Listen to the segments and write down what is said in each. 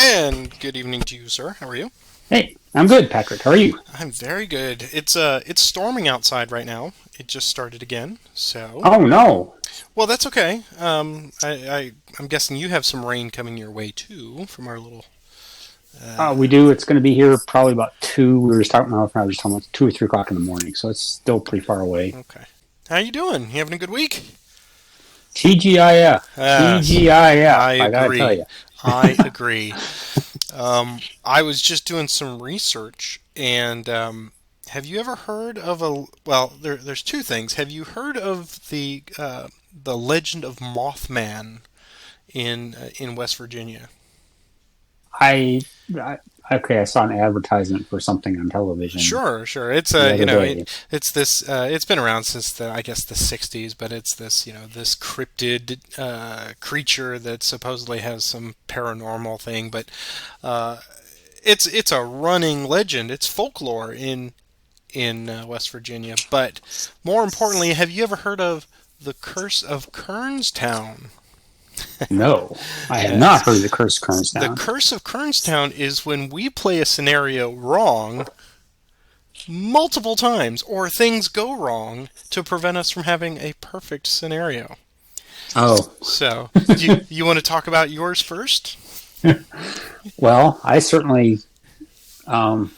And good evening to you, sir. How are you? Hey, I'm good, Patrick. How are you? I'm very good. It's storming outside right now. It just started again. So, Oh no. well, that's okay. I'm guessing you have some rain coming your way too from our little. We do. It's going to be here probably about two. We were just talking. I was just talking about 2 or 3 o'clock in the morning, so it's still pretty far away. Okay. How you doing? You having a good week? TGIF, Yes, I TGIF. I gotta tell agree. you. I agree. I was just doing some research, and have you ever heard of a? Well, there's two things. Have you heard of the legend of Mothman in West Virginia? I, I okay. I saw an advertisement for something on television Sure, sure. It's the you other know day. it's this it's been around since the I guess the 60s, but it's this this cryptid creature that supposedly has some paranormal thing, but uh, it's a running legend. It's folklore in West Virginia. But more importantly, have you ever heard of the Curse of Kernstown? No, I have not Yes. heard of the curse The Kernstown. Curse of Kernstown is when we play a scenario wrong multiple times, or things go wrong to prevent us from having a perfect scenario. Oh, So, do you want to talk about yours first? well, I certainly. Um,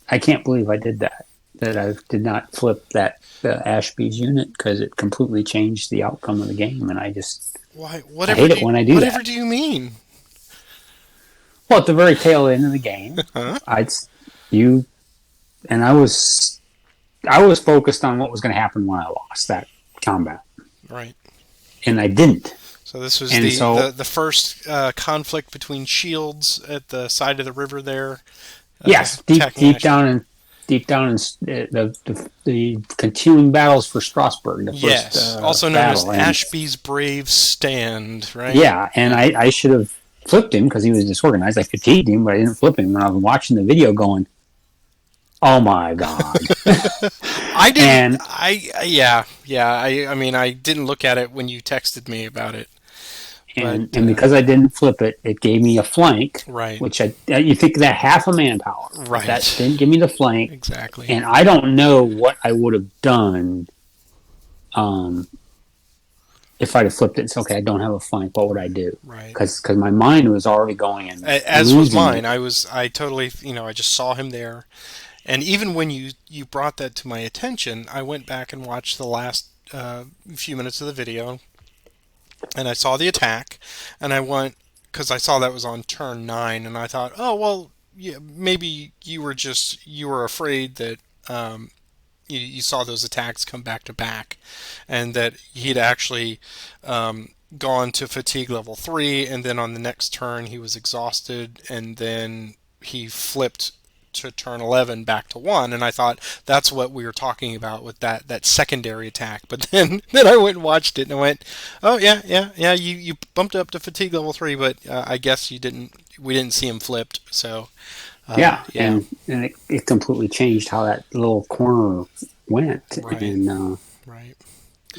I can't believe I did that. That I did not flip that Ashby's unit because it completely changed the outcome of the game, and Why, I hate it when I do whatever that. do you mean? Well, at the very tail end of the game, Huh? I'd you and I was focused on what was going to happen when I lost that combat, Right. and I didn't. So this was And so the first conflict between shields at the side of the river there, yes, attacking Ashby. deep down in the continuing battles for Strasbourg, the first Yes, also known as battle, and Ashby's Brave Stand, right? yeah, and Yeah. I should have flipped him because he was disorganized. I fatigued him, but I didn't flip him. When I was watching the video, going, "Oh my god!" I didn't. and Yeah. I mean, I didn't look at it when you texted me about it, but and because I didn't flip it, it gave me a flank, right, which you think that half a manpower, but that right, didn't give me the flank, exactly, and I don't know what I would have done um, if I'd have flipped it. And said, okay, I don't have a flank. What would I do? right. Because my mind was already going and As was losing mine. it. I totally, I just saw him there, and even when you brought that to my attention, I went back and watched the last few minutes of the video, and I saw the attack, and I went because I saw that was on turn 9, and I thought, oh well, yeah, maybe you were afraid that you saw those attacks come back to back, and that he'd actually gone to fatigue level 3, and then on the next turn he was exhausted, and then he flipped to turn 11 back to 1, and I thought that's what we were talking about with that secondary attack. But then I went and watched it, and I went, oh yeah, you bumped up to fatigue level 3, but I guess we didn't see him flipped. So Yeah, yeah. and it completely changed how that little corner went, Right, right.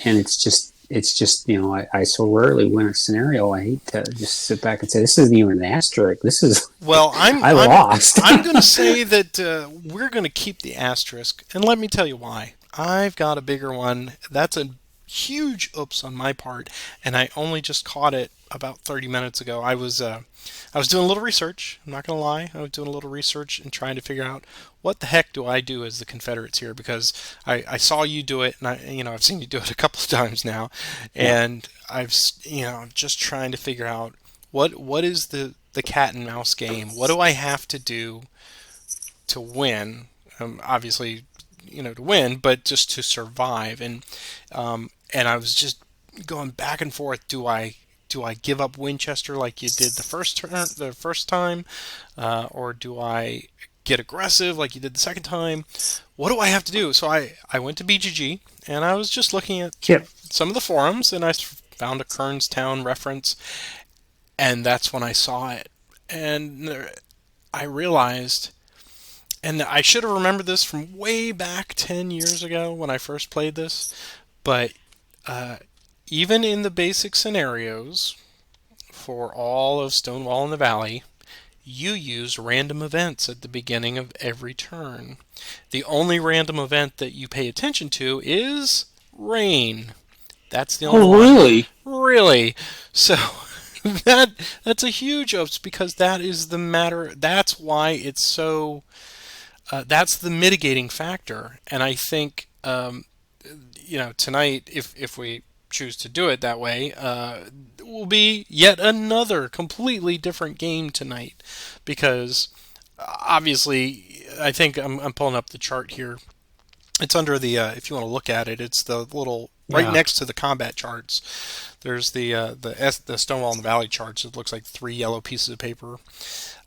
and it's just I so rarely win a scenario. I hate to just sit back and say this isn't even an asterisk. This is Well, I lost. I'm going to say that we're going to keep the asterisk, and let me tell you why. I've got a bigger one. That's a huge oops on my part, and I only just caught it about 30 minutes ago. I was doing a little research. I'm not going to lie. I was doing a little research and trying to figure out what the heck do I do as the Confederates here, because I saw you do it, and I've seen you do it a couple of times now, Yeah, and I'm just trying to figure out what is the cat and mouse game. What do I have to do to win? Obviously, to win, but just to survive. And I was just going back and forth. Do I give up Winchester like you did the first time, or do I get aggressive like you did the second time? What do I have to do? So I went to BGG, and I was just looking at Chip. some of the forums, and I found a Kernstown reference, and that's when I saw it, and I realized, and I should have remembered this from way back 10 years ago when I first played this, but uh, even in the basic scenarios for all of Stonewall in the Valley, you use random events at the beginning of every turn. The only random event that you pay attention to is rain. That's the only Oh, one. really? Really? So that that's a huge oops because that is the matter. That's why it's so. That's the mitigating factor, and I think tonight, if we choose to do it that way, will be yet another completely different game tonight, because obviously I think I'm pulling up the chart here. It's under the if you want to look at it, it's the little right Yeah. next to the combat charts. There's the Stonewall and the Valley charts. It looks like three yellow pieces of paper.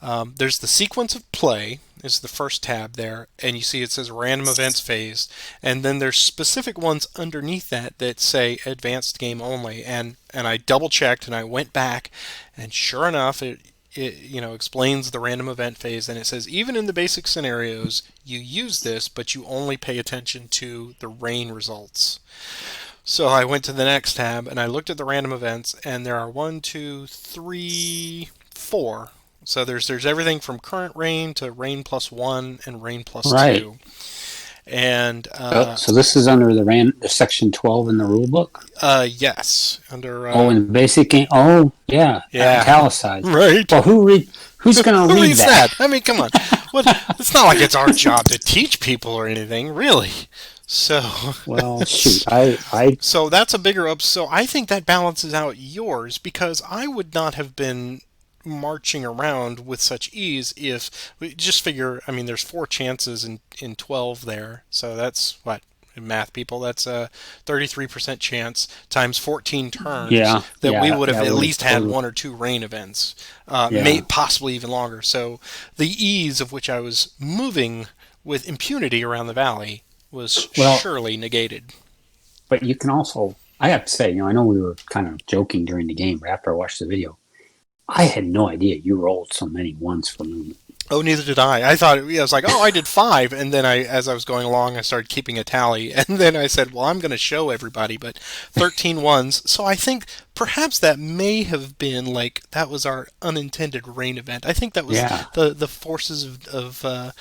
There's the sequence of play is the first tab there, and you see it says random events phase, and then there's specific ones underneath that that say advanced game only. And I double checked and I went back, and sure enough, it explains the random event phase, and it says even in the basic scenarios you use this, but you only pay attention to the rain results. So I went to the next tab and I looked at the random events, and there are one, two, three, four. So there's everything from current rain to rain plus one and rain plus Right. two. And So this is under the section 12 in the rule book. yes, under Oh, in the basic game. Oh, yeah, yeah, italicized. right. Well, who's going to Who read reads that? that? I mean, come on. What? It's not like it's our job to teach people or anything, really. So, Well, shoot, I so that's a bigger up. So I think that balances out yours, because I would not have been marching around with such ease if we just figure. I mean, there's four chances in 12 there, so that's what. In math people, that's a 33% chance times 14 turns yeah, that we would have yeah, at would have least had totally, one or two rain events, may yeah. possibly even longer. So the ease of which I was moving with impunity around the valley was Well, surely negated. but you can also, I have to say, I know we were kind of joking during the game, but after I watched the video, I had no idea you rolled so many ones for movement. Oh, neither did I. I thought I was like, oh, I did five, and then as I was going along, I started keeping a tally, and then I said, well, I'm going to show everybody, but 13 ones. So I think perhaps that may have been like that was our unintended rain event. I think that was Yeah, the forces of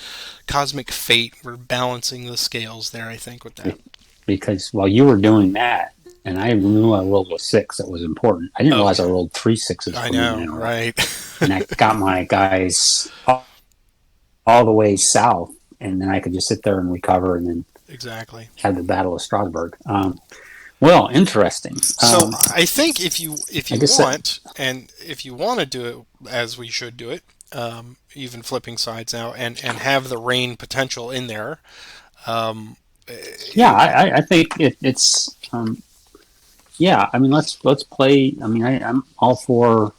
cosmic fate were balancing the scales there. I think with that. because while you were doing that, and I knew I rolled a six that was important, I didn't realize I Okay, rolled three sixes I for movement know, in a row. right? And I got my guys all the way south, and then I could just sit there and recover and then Exactly. have the Battle of Strasbourg. Well, interesting. So I think if I you guess that, want, and if you want to do it as we should do it, even flipping sides now, and have the rain potential in there. Um, yeah, it, I think it's yeah. I mean, let's play. I mean, I'm all for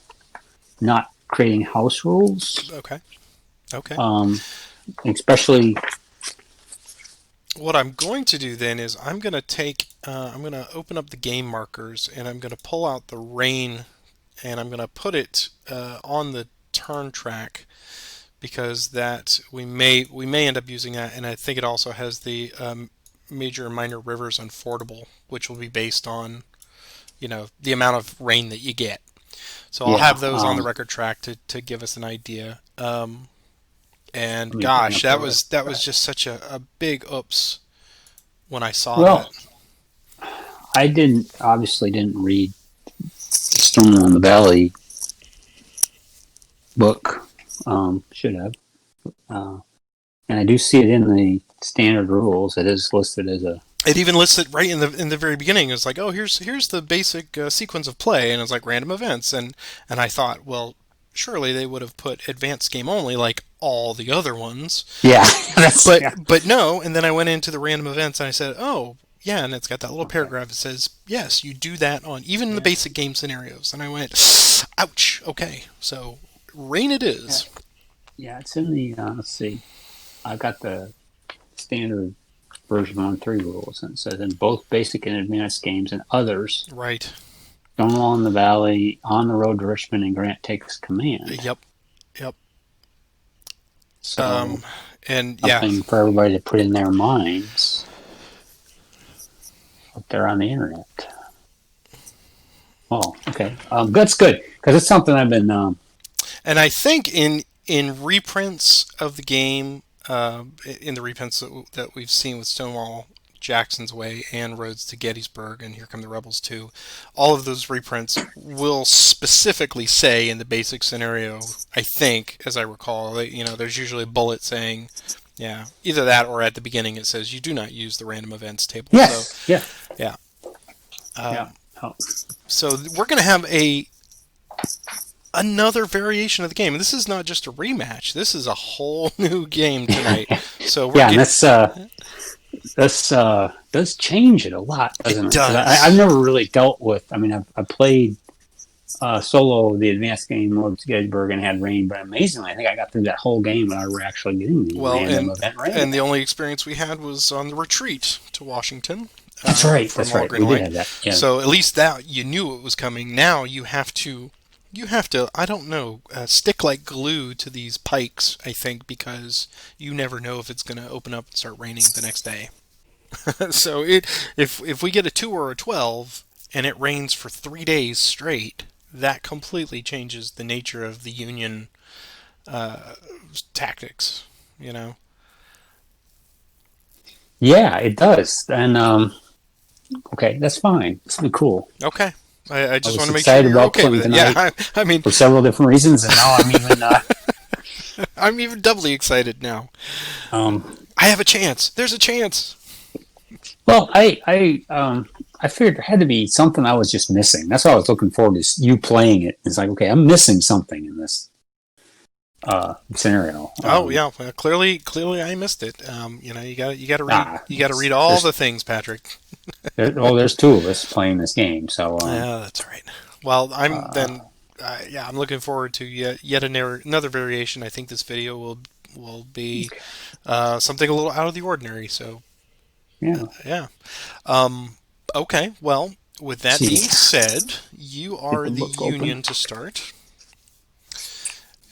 not creating house rules, okay, okay. um, especially What I'm going to do then is I'm going to open up the game markers, and I'm going to pull out the rain, and I'm going to put it on the turn track, because that we may end up using that, and I think it also has the major and minor rivers unfordable, which will be based on the amount of rain that you get. So I'll yeah. have those on the record track to give us an idea. And Let me bring gosh, up the that was rest. just such a big oops when I saw that. Well, I didn't read Stonewall in the Valley book. Should have. And I do see it in the standard rules. It is listed as a It even lists it right in the very beginning. It's like, oh, here's the basic sequence of play, and it's like random events, and I thought, well, surely they would have put advanced game only like all the other ones. yeah. That's But yeah. but no, and then I went into the random events and I said, "Oh, yeah," and it's got that little Okay. paragraph that says, "Yes, you do that on even the Yeah. basic game scenarios." And I went, "Ouch." Okay, so rain it Yeah. is. Yeah. It's in the. Let's see. I got the standard version 1.3 rules, and it says in both basic and advanced games and others, Right. Stonewall in the Valley, on the road to Richmond, and Grant takes command. Yep. Yep. So And yeah, something for everybody to put in their minds up there on the internet. Oh, okay. That's good because it's something I've been. and I think in reprints of the game, in the reprints that we've seen with Stonewall, Jackson's Way, and Roads to Gettysburg, and Here Come the Rebels too, all of those reprints will specifically say in the basic scenario, I think, as I recall, there's usually a bullet saying, yeah, either that or at the beginning it says you do not use the random events table. So, Yes. Yeah. yeah. Yeah. Um, Oh. so we're going to have another variation of the game. This is not just a rematch. This is a whole new game tonight. So we're Yeah, and this does change it a lot, doesn't it it? 'Cause does. I've never really dealt with. I mean, I played solo the advanced game Lords of Gettysburg and had rain, but amazingly, I think I got through that whole game without ever actually getting the Well, random event rain. and the only experience we had was on the retreat to Washington That's right. from That's All right. Green We did White. have that. Yeah. So at least that you knew it was coming. Now you have to, I don't know, stick like glue to these pikes, I think, because you never know if it's going to open up and start raining the next day. So if we get a 2 or a 12 and it rains for 3 days straight, that completely changes the nature of the Union tactics, you know? Yeah, it does. And okay, that's fine. It's be cool. Okay. I I just want was to make sure excited you're about okay playing with it. Yeah, tonight I mean, for several different reasons, and now I'm even. I'm even doubly excited now. Um, I have a chance. There's a chance. well, I figured there had to be something I was just missing. That's what I was looking forward to. You playing it. It's like, okay, I'm missing something in this scenario. Oh yeah, well, clearly I missed it. You got to read all there's the things, Patrick. there's two of us playing this game, so Yeah, that's right. Well, uh, I'm looking forward to yet another variation. I think this video will be something a little out of the ordinary. So yeah. yeah. Okay. Well, with that See, being said, you get are the the book open. Union to start,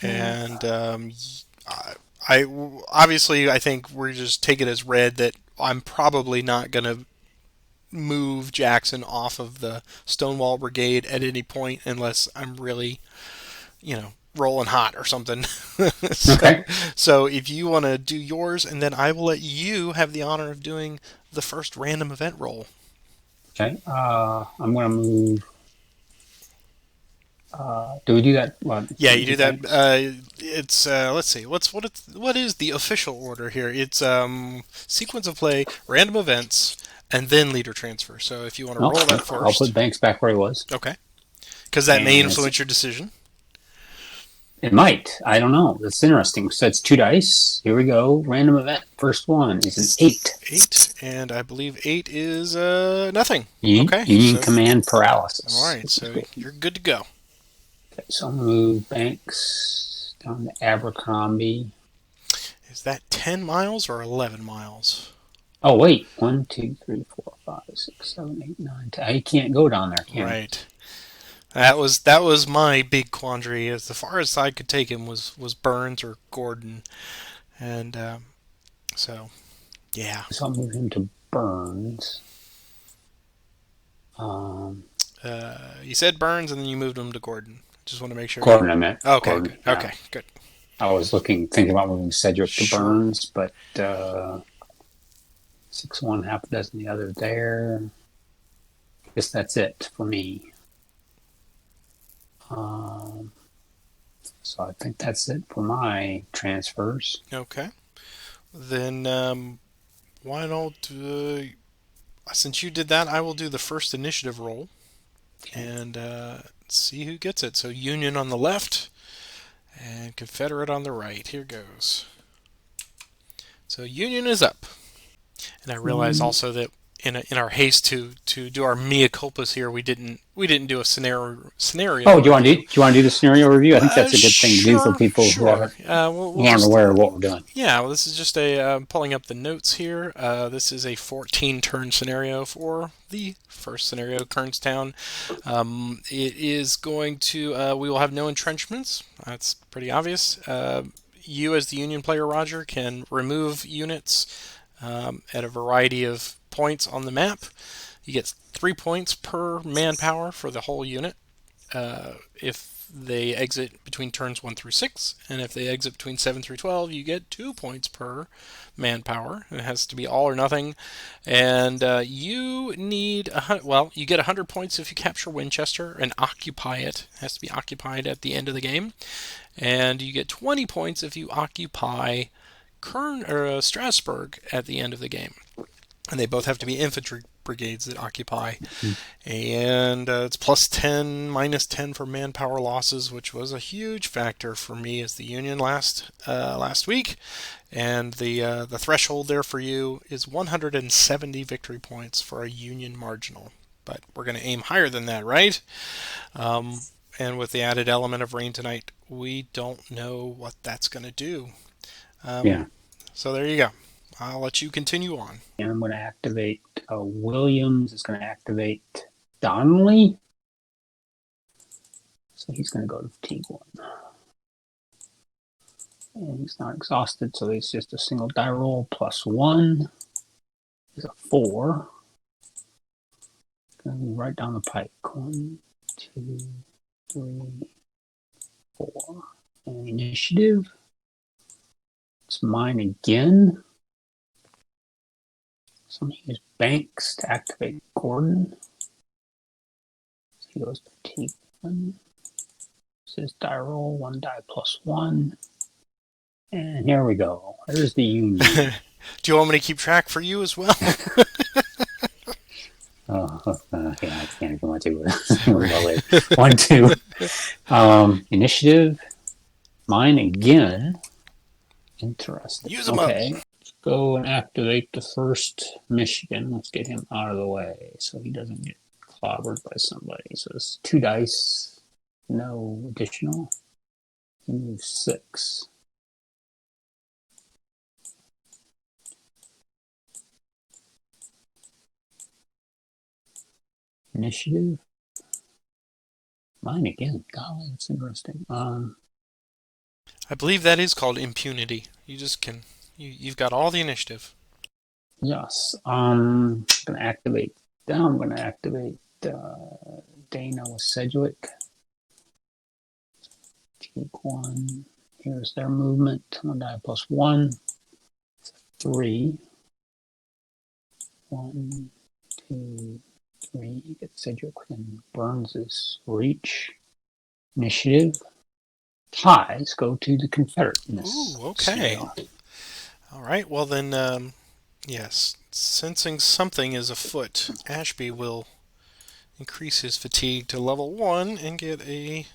Yeah. and I obviously I think we're just take it as read that I'm probably not going to move Jackson off of the Stonewall Brigade at any point unless I'm really, rolling hot or something. so, Okay. so if you want to do yours, and then I will let you have the honor of doing the first random event roll. Okay. I'm gonna move. Do we do that? Yeah, you do Get that. banks. It's let's see, what is the official order here? It's sequence of play, random events, and then leader transfer. So if you want to No, roll that I'll put first, banks back where he was, okay, because that may and influence your decision. it might. I don't know. That's interesting. So it's two dice. Here we go. Random event. First one is an 8. 8, and I believe 8 is nothing. Okay, Union so command all paralysis. right, so you're good to go. Okay, so I'll move banks down to Abercrombie. Is that 10 miles or 11 miles? Oh wait, 1, 2, 3, 4, 5, 6, 7, 8, 9, 10. I can't go down there, can I? Right. That was my big quandary. As far as I could take him was Burns or Gordon, and so yeah. So I'll move him to Burns. You said Burns and then you moved him to Gordon. Just want to make sure you. Gordon, I meant Okay, Gordon. good. Yeah, Okay, good. I was thinking about moving Cedric to Sure. Burns, but 6-1, half a dozen the other there. I guess that's it for me. Um, so I think that's it for my transfers. Okay. Then why don't since you did that, I will do the first initiative roll Okay. and see who gets it. So Union on the left and Confederate on the right. Here goes. So Union is up. And I realize also that in our haste to do our mea culpas here, we didn't do a scenario Oh, review. do you want to do the scenario review? I think that's a good thing to do for Sure, people sure. We'll who aren't just aware of what we're doing. yeah. Well, this is just a pulling up the notes here. This is a 14 turn scenario for the first scenario, Kernstown. It is going to we will have no entrenchments. That's pretty obvious. You as the Union player, Roger, can remove units at a variety of points on the map. You get 3 points per manpower for the whole unit. If they exit between turns 1 through 6, and if they exit between 7 through 12, you get 2 points per manpower. It has to be all or nothing. And you need, you get 100 points if you capture Winchester and occupy it. It has to be occupied at the end of the game. And you get 20 points if you occupy Strasbourg at the end of the game. And they both have to be infantry brigades that occupy. And it's plus 10, minus 10 for manpower losses, which was a huge factor for me as the Union last week. And the threshold there for you is 170 victory points for a Union marginal. But we're going to aim higher than that, right? And with the added element of rain tonight, we don't know what that's going to do. Yeah. So there you go. I'll let you continue on. And I'm going to activate Williams. Is going to activate Donnelly. So he's going to go to fatigue 1. And he's not exhausted, so it's just a single die roll. Plus 1 is a 4. Going to be right down the pike. 1, 2, 3, 4. And initiative. It's mine again. So I'm going to use Banks to activate Gordon. So he goes to fatigue 1. This is die roll, 1 die plus 1. And here we go. There's the Union. Do you want me to keep track for you as well? Yeah, I can if you want to. 1, 2. Initiative. Mine again. Interesting. Use them okay. Let's go and activate the first Michigan. Let's get him out of the way so he doesn't get clobbered by somebody. So it's 2 dice. No additional. He moves 6. Initiative. Mine again. Golly, that's interesting. I believe that is called impunity. You just can. You've got all the initiative. Yes. I'm going to activate. Now I'm going to activate Dana with Sedgwick. Take 1. Here's their movement. 1 die plus 1. 3. 1, 2, 3. You get Sedgwick within Burns' reach. Initiative. Ties go to the Confederateness. Ooh, okay. Scale. All right. Well then, yes. Sensing something is afoot, Ashby will increase his fatigue to level 1 and get a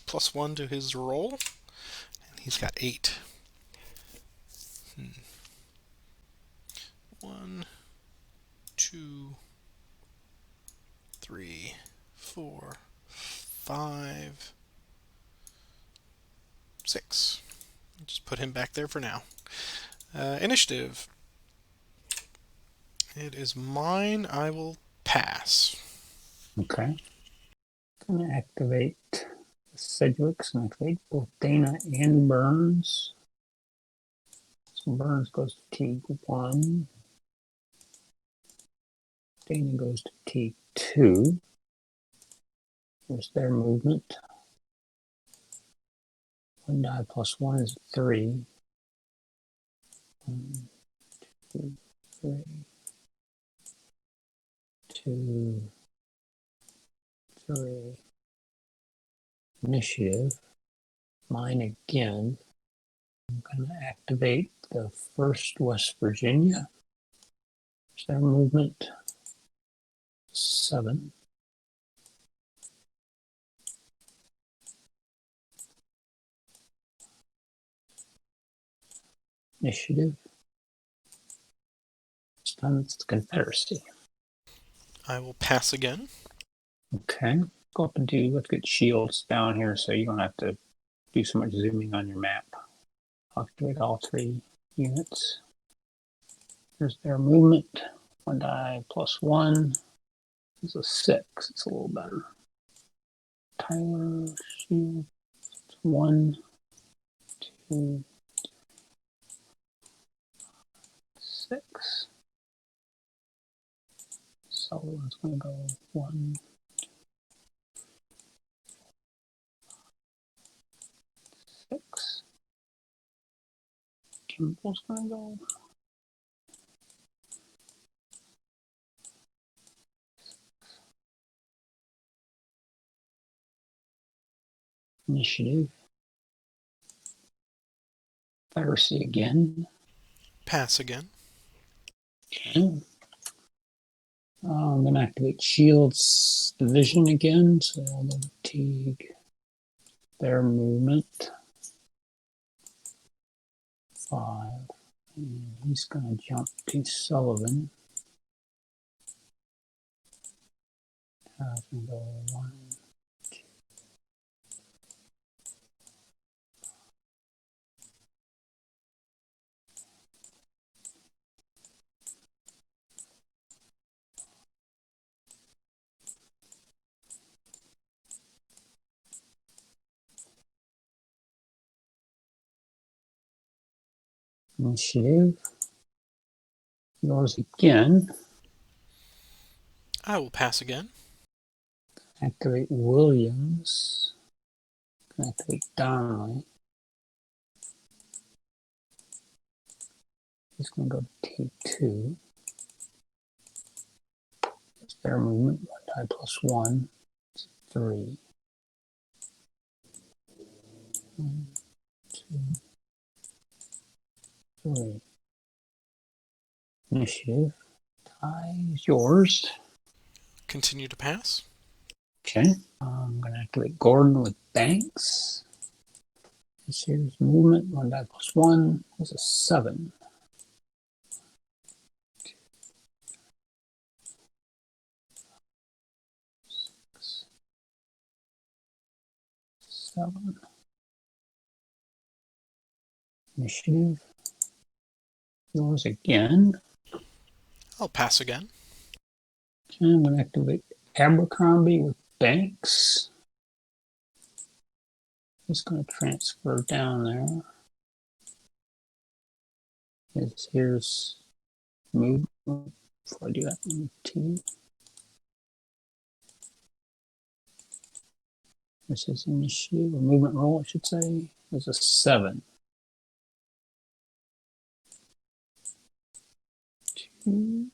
plus 1 to his roll. And he's got 8. 1, 2, 3, 4, 5, 6. Just put him back there for now. Initiative. It is mine. I will pass. Okay. I'm going to activate Sedgwick. So I'm going to activate both Dana and Burns. So Burns goes to fatigue 1. Dana goes to fatigue 2. There's their movement. 1 die plus 1 is 3. 1, 2, 3. 2, 3. Initiative. Mine again. I'm going to activate the 1st West Virginia. There's their movement. 7. Initiative. This time it's the Confederacy. I will pass again. Okay. Go up and let's get shields down here so you don't have to do so much zooming on your map. I'll activate all 3 units. There's their movement. 1 die plus 1 is a 6. It's a little better. Tyler, shield. 1, 2, 6. So it's going to go 1, 6. Kimball's going to go. Initiative. Piracy again. Pass again. Okay. I'm going to activate Shield's Division again, so I'll fatigue their movement. 5. And he's going to jump to Sullivan. I'm going to go 1. Initiative. Yours again. I will pass again. Activate Williams. Activate Donnelly. He's going to go to T2. It's their movement. 1 die plus 1. It's 3. 1, 2, 3. Initiative. Tie is yours. Continue to pass. Okay. I'm going to activate Gordon with Banks. This here's movement. 1 die plus 1 is a 7. 6, 7. Initiative. Yours again. I'll pass again. Okay, I'm going to activate Abercrombie with Banks. Just going to transfer down there. Here's movement. Before I do that, T. This is initiative, or movement roll, I should say, is a 7. 2,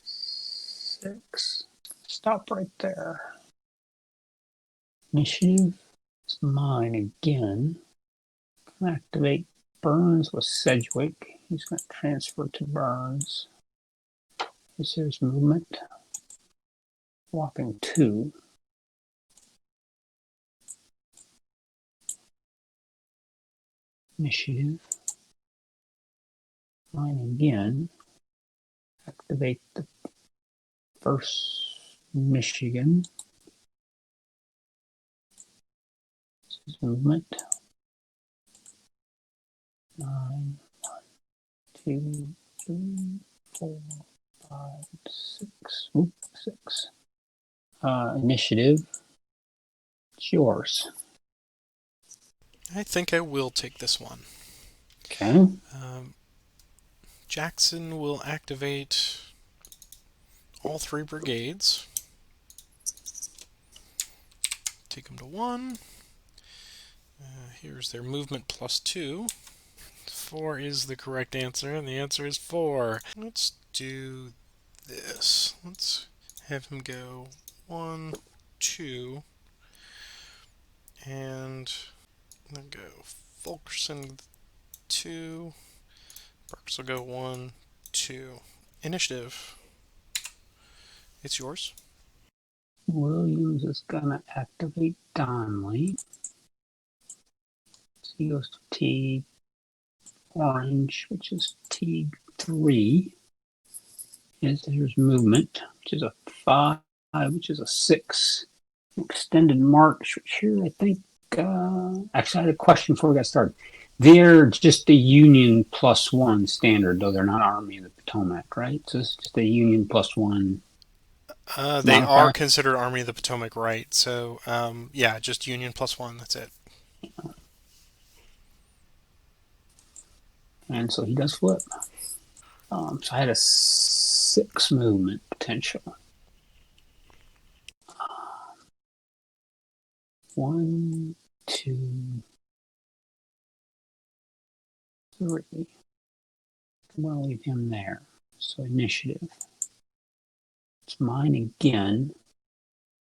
6. Stop right there. Initiative is mine again. Activate Burns with Sedgwick. He's going to transfer to Burns. This here's movement. Walking 2. Initiative. Mine again. Activate the first Michigan. This is movement. 9, 2, 3, 4, 5, 6. Oop, 6. Initiative. It's yours. I think I will take this one. Okay. Jackson will activate all 3 brigades. Take them to 1. Here's their movement plus 2. 4 is the correct answer, and the answer is 4. Let's do this. Let's have him go 1, 2, and then go Fulkerson 2. Burks will go 1, 2. Initiative. It's yours. Williams is going to activate Donnelly. So he goes to T orange, which is T3. Here's movement, which is a 5, which is a 6. Extended march, which here I think, actually I had a question before we got started. They're just the Union plus 1 standard, though they're not Army of the Potomac, right? So it's just a Union plus 1 They modifier. are considered Army of the Potomac, right? So, yeah, just Union plus 1. That's it. And so he does flip. So I had a 6 movement potential. 1, 2, 3. I'm going to leave him there. So initiative. It's mine again.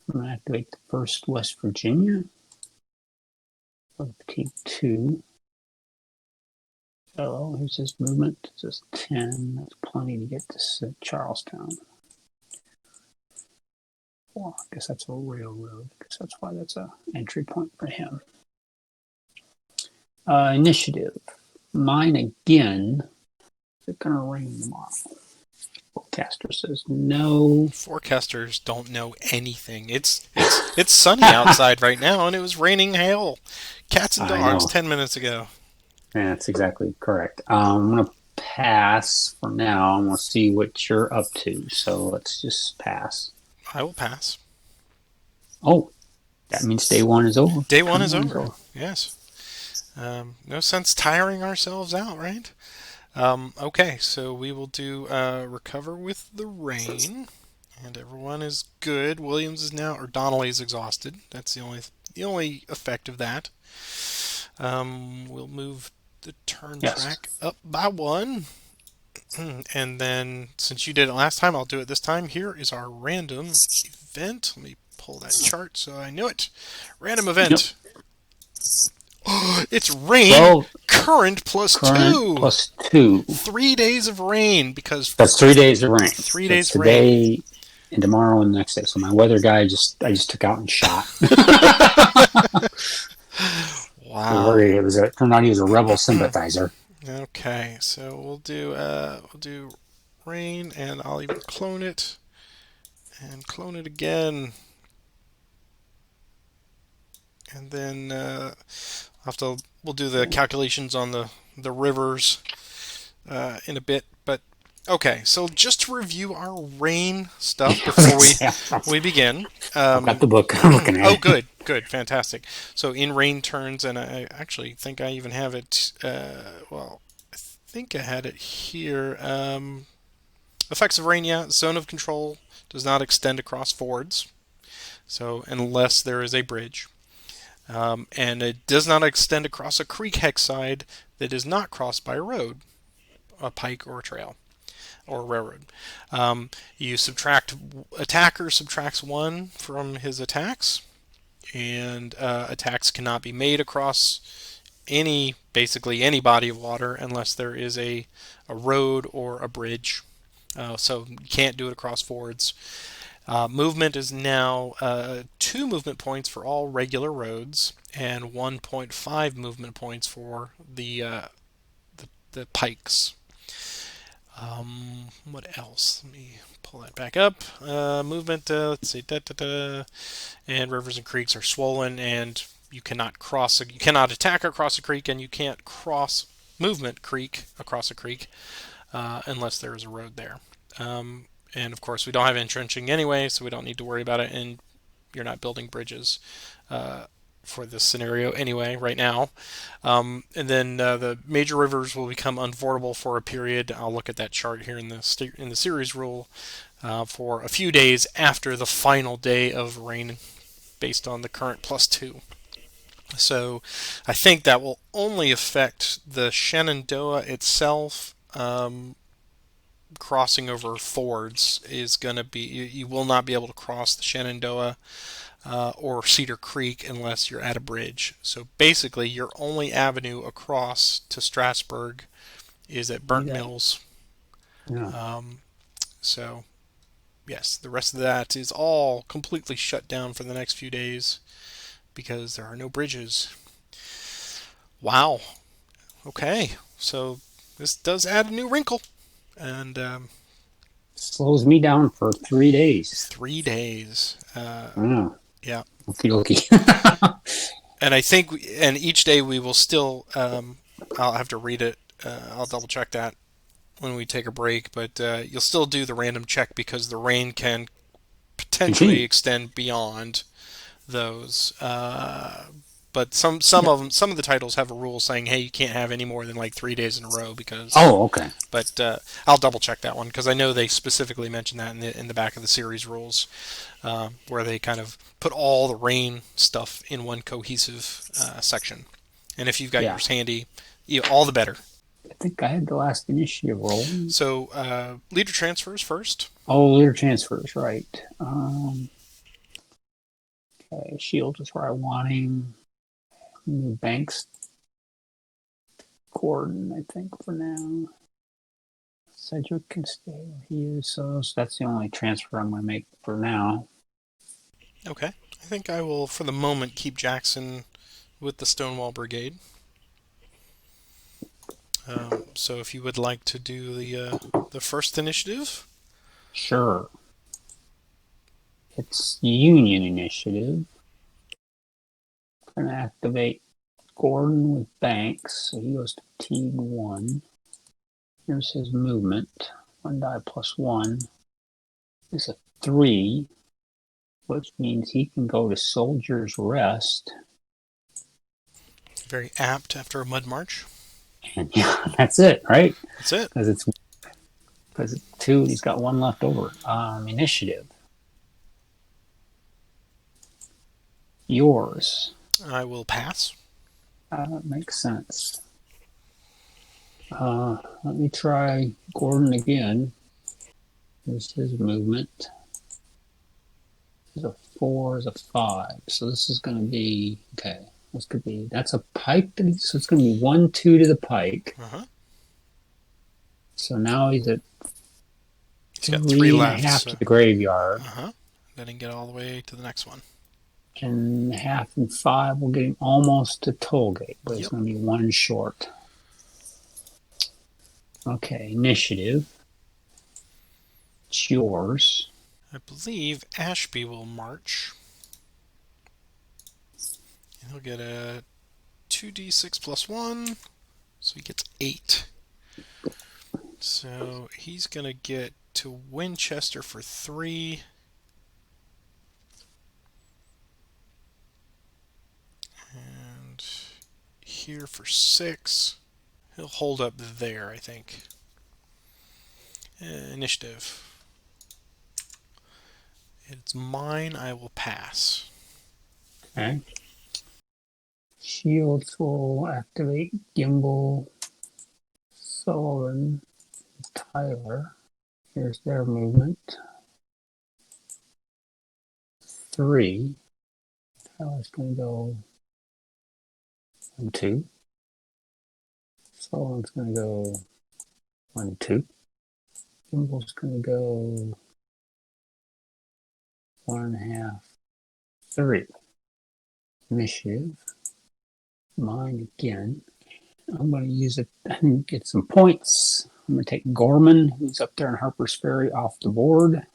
I'm going to activate the first West Virginia. Fatigue 2. Oh, here's his movement. It's just 10. That's plenty to get to Charlestown. Well, I guess that's a railroad. I guess that's why that's an entry point for him. Initiative. Mine again. Is it going to rain tomorrow? Forecaster says no. Forecasters don't know anything. It's sunny outside right now, and it was raining hail. Cats and I dogs know. 10 minutes ago. That's exactly correct. I'm going to pass for now. I'm going to see what you're up to. So let's just pass. I will pass. Oh, that means day one is over. Day one Turn is one is over. over. Yes. No sense tiring ourselves out, right? Okay, so we will do recover with the rain, and everyone is good. Williams is now, or Donnelly is exhausted. That's the only effect of that. We'll move the turn Yes. track up by one. And then, since you did it last time, I'll do it this time. Here is our random event. Let me pull that chart so I know it. Random Yep. event. It's rain, Well, current plus current 2. plus 2. 3 days of rain because That's 3 days of rain. 3 days That's of rain. today and tomorrow and the next day. So my weather guy I just took out and shot. Wow. It turned out he was a rebel sympathizer. Okay, so we'll do rain, and I'll even clone it and clone it again, and then we'll do the calculations on the rivers in a bit. But okay, so just to review our rain stuff before we begin. I've got the book. I'm looking at Oh, it. good, fantastic. So in rain turns, and I actually think I even have it. Well, I think I had it here. Effects of rain, yeah. Zone of control does not extend across fords, so unless there is a bridge, and it does not extend across a creek hex side that is not crossed by a road, a pike, or a trail, or a railroad. You subtract attacker subtracts 1 from his attacks, and attacks cannot be made across basically any body of water unless there is a road or a bridge. So you can't do it across fords. Movement is now 2 movement points for all regular roads and 1.5 movement points for the pikes. What else? Let me pull that back up. Movement, let's see, and rivers and creeks are swollen, and you cannot you cannot attack across a creek, and you can't cross movement creek across a creek unless there is a road there. And of course, we don't have entrenching anyway, so we don't need to worry about it. And you're not building bridges for this scenario anyway, right now. And then the major rivers will become unfordable for a period. I'll look at that chart here in the series rule for a few days after the final day of rain, based on the current plus 2. So I think that will only affect the Shenandoah itself. Crossing over fords is going to be, you will not be able to cross the Shenandoah or Cedar Creek unless you're at a bridge. So basically, your only avenue across to Strasburg is at Burnt Mills. Yeah. So yes, the rest of that is all completely shut down for the next few days because there are no bridges. Wow. Okay, so this does add a new wrinkle, and Slows me down for 3 days. 3 days. Oh, Yeah. okie dokie. And I think, and each day we will still, I'll have to read it. I'll double check that when we take a break, but you'll still do the random check because the rain can potentially Continue. extend beyond those. But some Yeah. of them, some of the titles have a rule saying, hey, you can't have any more than like 3 days in a row because. Oh, okay. But I'll double check that one because I know they specifically mentioned that in the back of the series rules, where they kind of put all the rain stuff in one cohesive section. And if you've got Yeah. yours handy, all the better. I think I had the last initiative roll. So leader transfers first. Oh, leader transfers, right. Okay, Shield is where I want him. Banks Gordon, I think, for now. Cedric can stay where he is, so that's the only transfer I'm going to make for now. Okay. I think I will, for the moment, keep Jackson with the Stonewall Brigade. So if you would like to do the first initiative. Sure. It's Union Initiative. I'm going to activate Gordon with Banks, so he goes to fatigue 1. Here's his movement. 1 die plus 1 is a 3, which means he can go to Soldier's Rest. Very apt after a mud march. And yeah, that's it, right? That's it. Because it's 2, he's got 1 left over. Initiative. Yours. I will pass. That makes sense. Let me try Gordon again. Here's his movement. There's a 4, there's a 5. So this is going to be, okay, this could be, that's a pike. So it's going to be 1, 2 to the pike. Uh-huh. So now he's at He's got 3 3 and a left. half So. to the graveyard. Uh-huh. Then he can get all the way to the next one. And half and 5 will get him almost to Tollgate, but it's Yep. going to be 1 short. Okay, initiative. It's yours. I believe Ashby will march. And he'll get a 2d6 plus 1. So he gets 8. So he's going to get to Winchester for 3. And here for 6. He'll hold up there, I think. Initiative. It's mine. I will pass. Okay. Shields will activate Gimbal, Sullivan, Tyler. Here's their movement. 3. Tyler's going to go 1, 2. Sullivan's going to go 1, 2. Gimbal's going to go 1.5, 3. Initiative. Mine again. I'm going to use it and get some points. I'm going to take Gorman, who's up there in Harper's Ferry, off the board.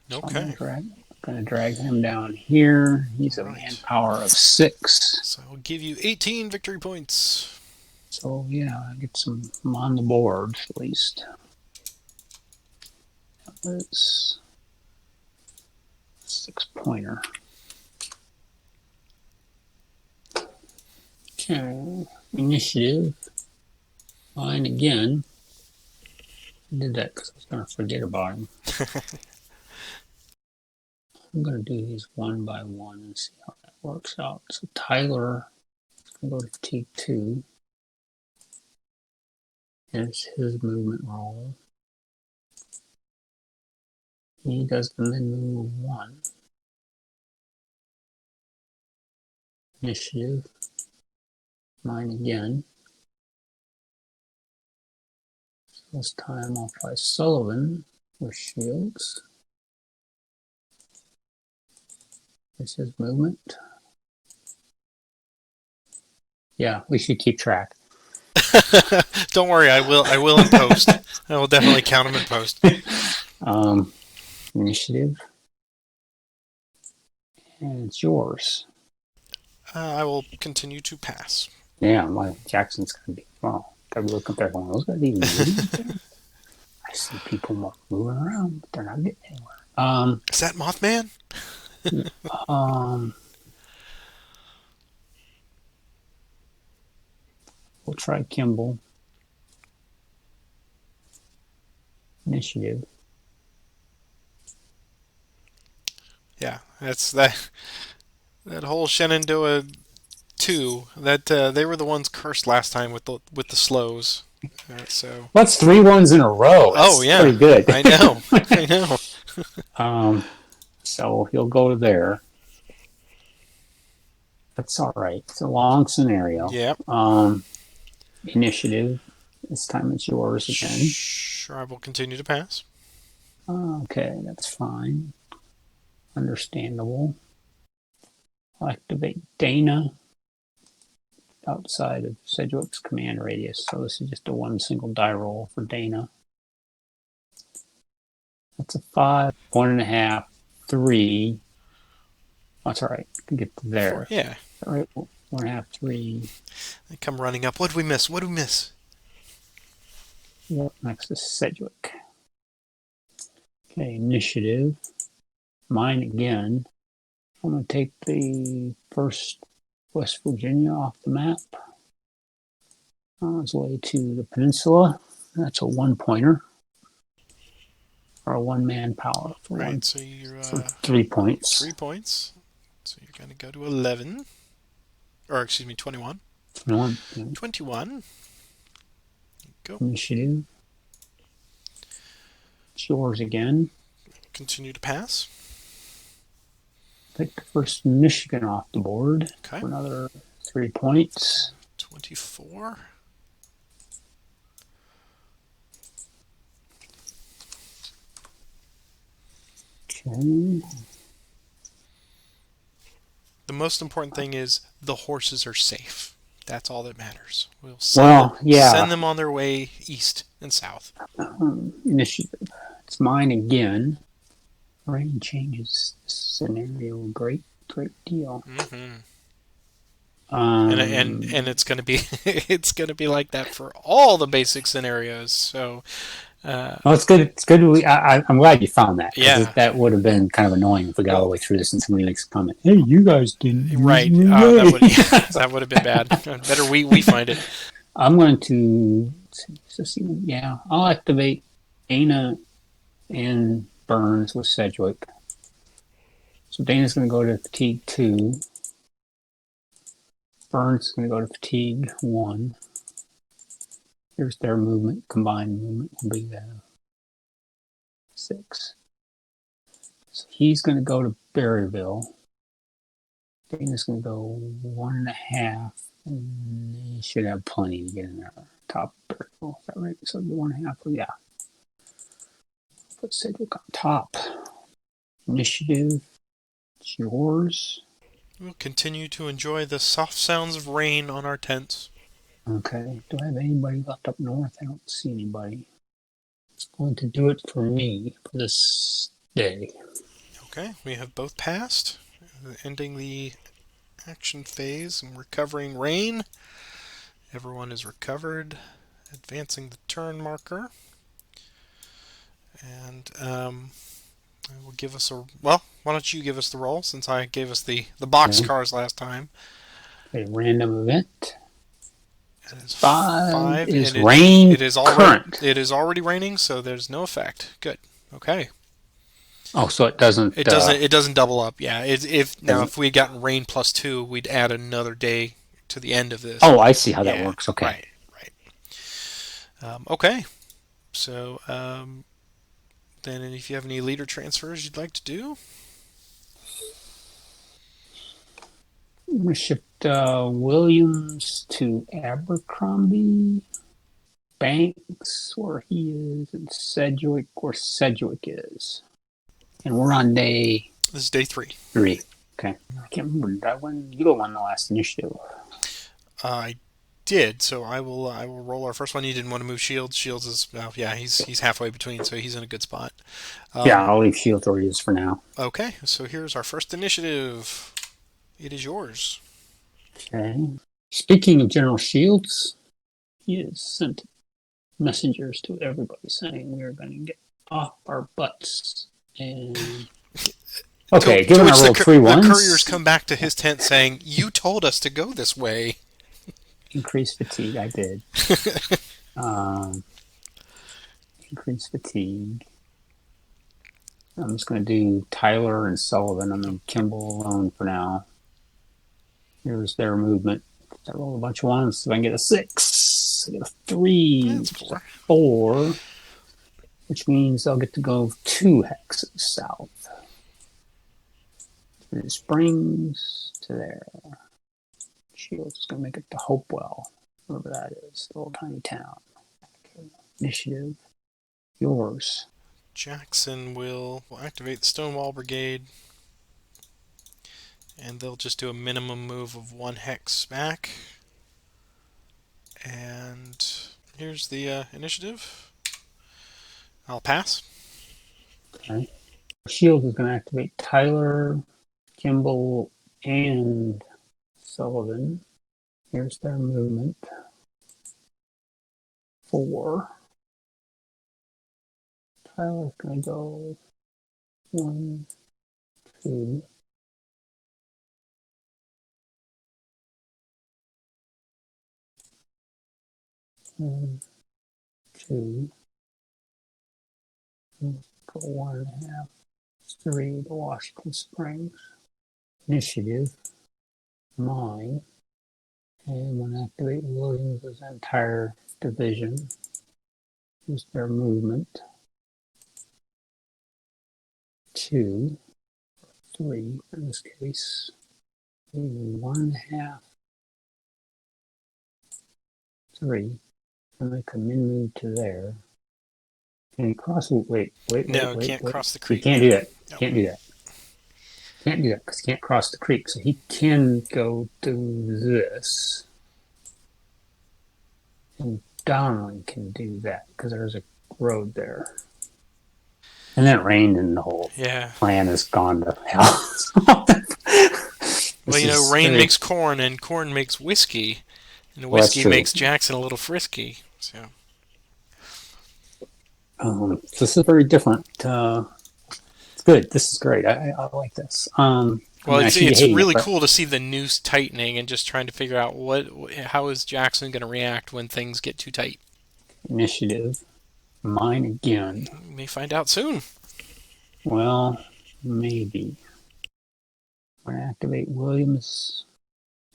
So Okay. I'm going to drag him down here. He's a manpower of 6. So I'll give you 18 victory points. So yeah, I get some on the board at least. It's 6-pointer. Okay, initiative. Mine again. I did that because I was going to forget about him. I'm going to do these one by one and see how that works out. So Tyler is going to go to T2. There's his movement roll. He does the mid move of 1. Initiative. Mine again. So this time I'll try Sullivan with shields. There's his movement. Yeah, we should keep track. Don't worry, I will. I will in post. I will definitely count them in post. Initiative. And it's yours. I will continue to pass. Yeah, my Jackson's going to be, well, gotta be looking there going, those guys even moving? I see people moving around, but they're not getting anywhere. Is that Mothman? try Kimball. Initiative. Yeah, that's that whole Shenandoah 2. That they were the ones cursed last time with the slows. So. Well, that's 3 ones in a row. Oh That's yeah, pretty good. I know. I know. um, so he'll go there. That's all right. It's a long scenario. Yep. Initiative. This time it's yours again. Sure, I will continue to pass. Okay, that's fine. Understandable. I'll activate Dana outside of Sedgwick's command radius. So this is just a one single die roll for Dana. That's a 5, 1.5, 3. That's all right. I can get to Four. there. Yeah. All right, 1.5, 3. They come running up. What did we miss? What did we miss? Yep, next is Sedgwick. Okay, initiative. Mine again. I'm going to take the first West Virginia off the map. On its way to the peninsula. That's a 1-pointer. Or a one-man power for, Right, so you're for 3 points. 3 points. So you're going to go to 11. Or, excuse me, 21. 21. 21. Go. Initiative. It's yours again. Continue to pass. Take the first Michigan off the board Okay. for another 3 points. 24. Okay. The most important thing is the horses are safe. That's all that matters. We'll send them on their way east and south. Initiative. It's mine again. Rain changes the scenario a great deal. Mm-hmm. And it's gonna be it's gonna be like that for all the basic scenarios. So. Well, it's good. It's good. I'm glad you found that. Yeah. That would have been kind of annoying if we got all the way through this and somebody makes a comment. Hey, you guys didn't. Right. That would have been bad. Better we find it. I'm going to. Yeah, I'll activate Dana and Burns with Sedgwick. So Dana's going to go to fatigue 2. Burns is going to go to fatigue 1. Here's their movement. Combined movement will be 6. So he's going to go to Berryville. Dana's going to go 1.5. And he should have plenty to get in there. Top Berryville. Is that right? So 1.5. Yeah. Put Sedgwick on top. Initiative. It's yours. We'll continue to enjoy the soft sounds of rain on our tents. Okay. Do I have anybody left up north? I don't see anybody. It's going to do it for me for this day. Okay, we have both passed, ending the action phase and recovering rain. Everyone is recovered, advancing the turn marker, and will give us a well. Why don't you give us the roll since I gave us the box cars last time? A random event. It is 5 is and rain. It is current. It is already raining, so there's no effect. Good. Okay. Oh, so it doesn't. It doesn't double up. Yeah. If we had gotten rain +2, we'd add another day to the end of this. Oh, I see how that works. Okay. Right. Okay. So then, if you have any leader transfers you'd like to do, I'm going to shift Williams to Abercrombie, Banks where he is, and Sedgwick where Sedgwick is. And we're on day... This is day 3. 3. Okay. I can't remember. Did I win? You won the last initiative. I did. So I will roll our first one. You didn't want to move Shields. Shields is he's halfway between, so he's in a good spot. Yeah, I'll leave Shields where he is for now. Okay. So here's our first initiative. It is yours. Okay. Speaking of General Shields, he has sent messengers to everybody saying we are going to get off our butts. And okay, given I rolled 3 ones, the couriers come back to his tent saying, "You told us to go this way." increase fatigue. I did. Um, increase fatigue. I'm just going to do Tyler and Sullivan. I'm in Kimball alone for now. Here's their movement. I roll a bunch of ones, so I can get a 6. I get a 3, That's which is a 4. 4, which means I'll get to go 2 hexes south. And it springs to there. Shield's going to make it to Hopewell, wherever that is, the little tiny town. Okay. Initiative. Yours. Jackson will activate the Stonewall Brigade, and they'll just do a minimum move of 1 hex back. And here's the initiative. I'll pass. Okay. Shield is going to activate Tyler, Kimball, and Sullivan. Here's their movement. 4. Tyler's going to go 1, 2. 1, 2. Go 1.5. 3 to Washington Springs. Initiative. Mine. And when I activate Williams' entire division, use their movement. 2, 3 in this case. 1.5. 3. And make a min move to there. Can he cross? Wait. No, can't cross the He creek. can't do that. Nope. Can't do that. Can't do that because he can't cross the creek. So he can go do this. And Donlin can do that because there's a road there. And then it rained and the whole plan has gone to hell. Well, rain makes corn and corn makes whiskey. And the whiskey makes Jackson a little frisky. So this is very different. It's good. This is great. I like this. it's really cool to see the noose tightening and just trying to figure out how is Jackson going to react when things get too tight. Initiative. Mine again. We may find out soon. Well, maybe. I'm going to activate Williams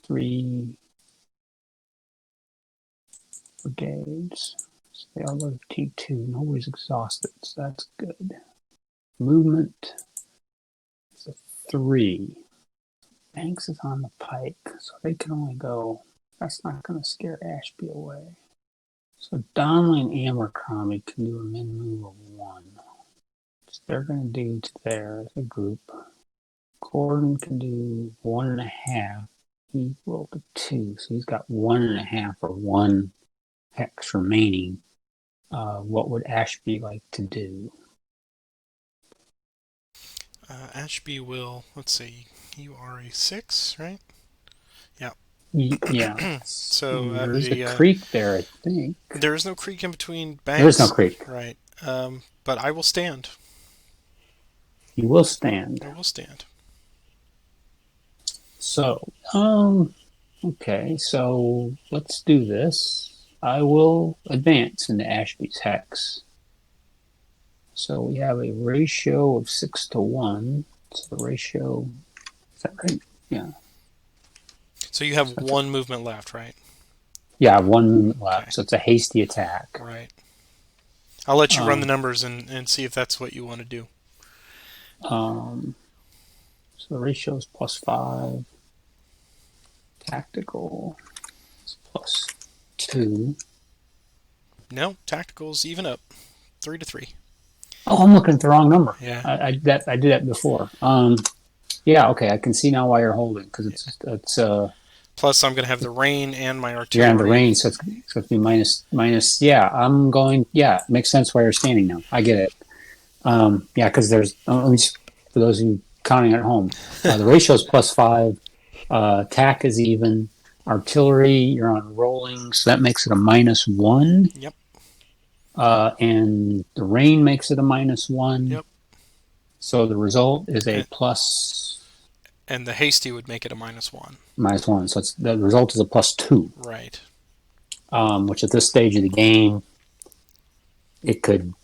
3 brigades. So they all go to T2. Nobody's exhausted, so that's good. Movement is a 3. Banks is on the pike, so they can only go. That's not going to scare Ashby away. So Donnelly and Abercrombie can do a min move of 1. So they're going to do to there as a group. Gordon can do 1.5 equal to 2. So he's got 1.5 or 1 hex remaining. What would Ashby like to do? Ashby will, let's see, you are a 6, right? Yeah. Yeah. So there's a creek there, I think. There is no creek in between banks. There is no creek. Right. But I will stand. You will stand. I will stand. So, okay, so let's do this. I will advance into Ashby's hex. So we have a ratio of 6-1. So the ratio, is that right? Yeah. So you have 1 movement left, right? Yeah, I have 1 movement left. Okay. So it's a hasty attack. Right. I'll let you run the numbers and see if that's what you want to do. So the ratio is +5. Tactical is +2. No, tactical's even up. 3-3. Oh, I'm looking at the wrong number. Yeah. I did that before. Yeah, okay. I can see now why you're holding because it's Plus, I'm going to have the rain and my artillery. You're on the rain, so it's going to be minus. Yeah, I'm going. Yeah, it makes sense why you're standing now. I get it. Yeah, because there's let me just, for those of you counting at home, the ratio is +5. Tack is even. Artillery, you're on rolling, so that makes it a -1. Yep. And the rain makes it a -1. Yep. So the result is a +8. And the hasty would make it a -1. -1. So the result is a +2, Right. which at this stage of the game, it could.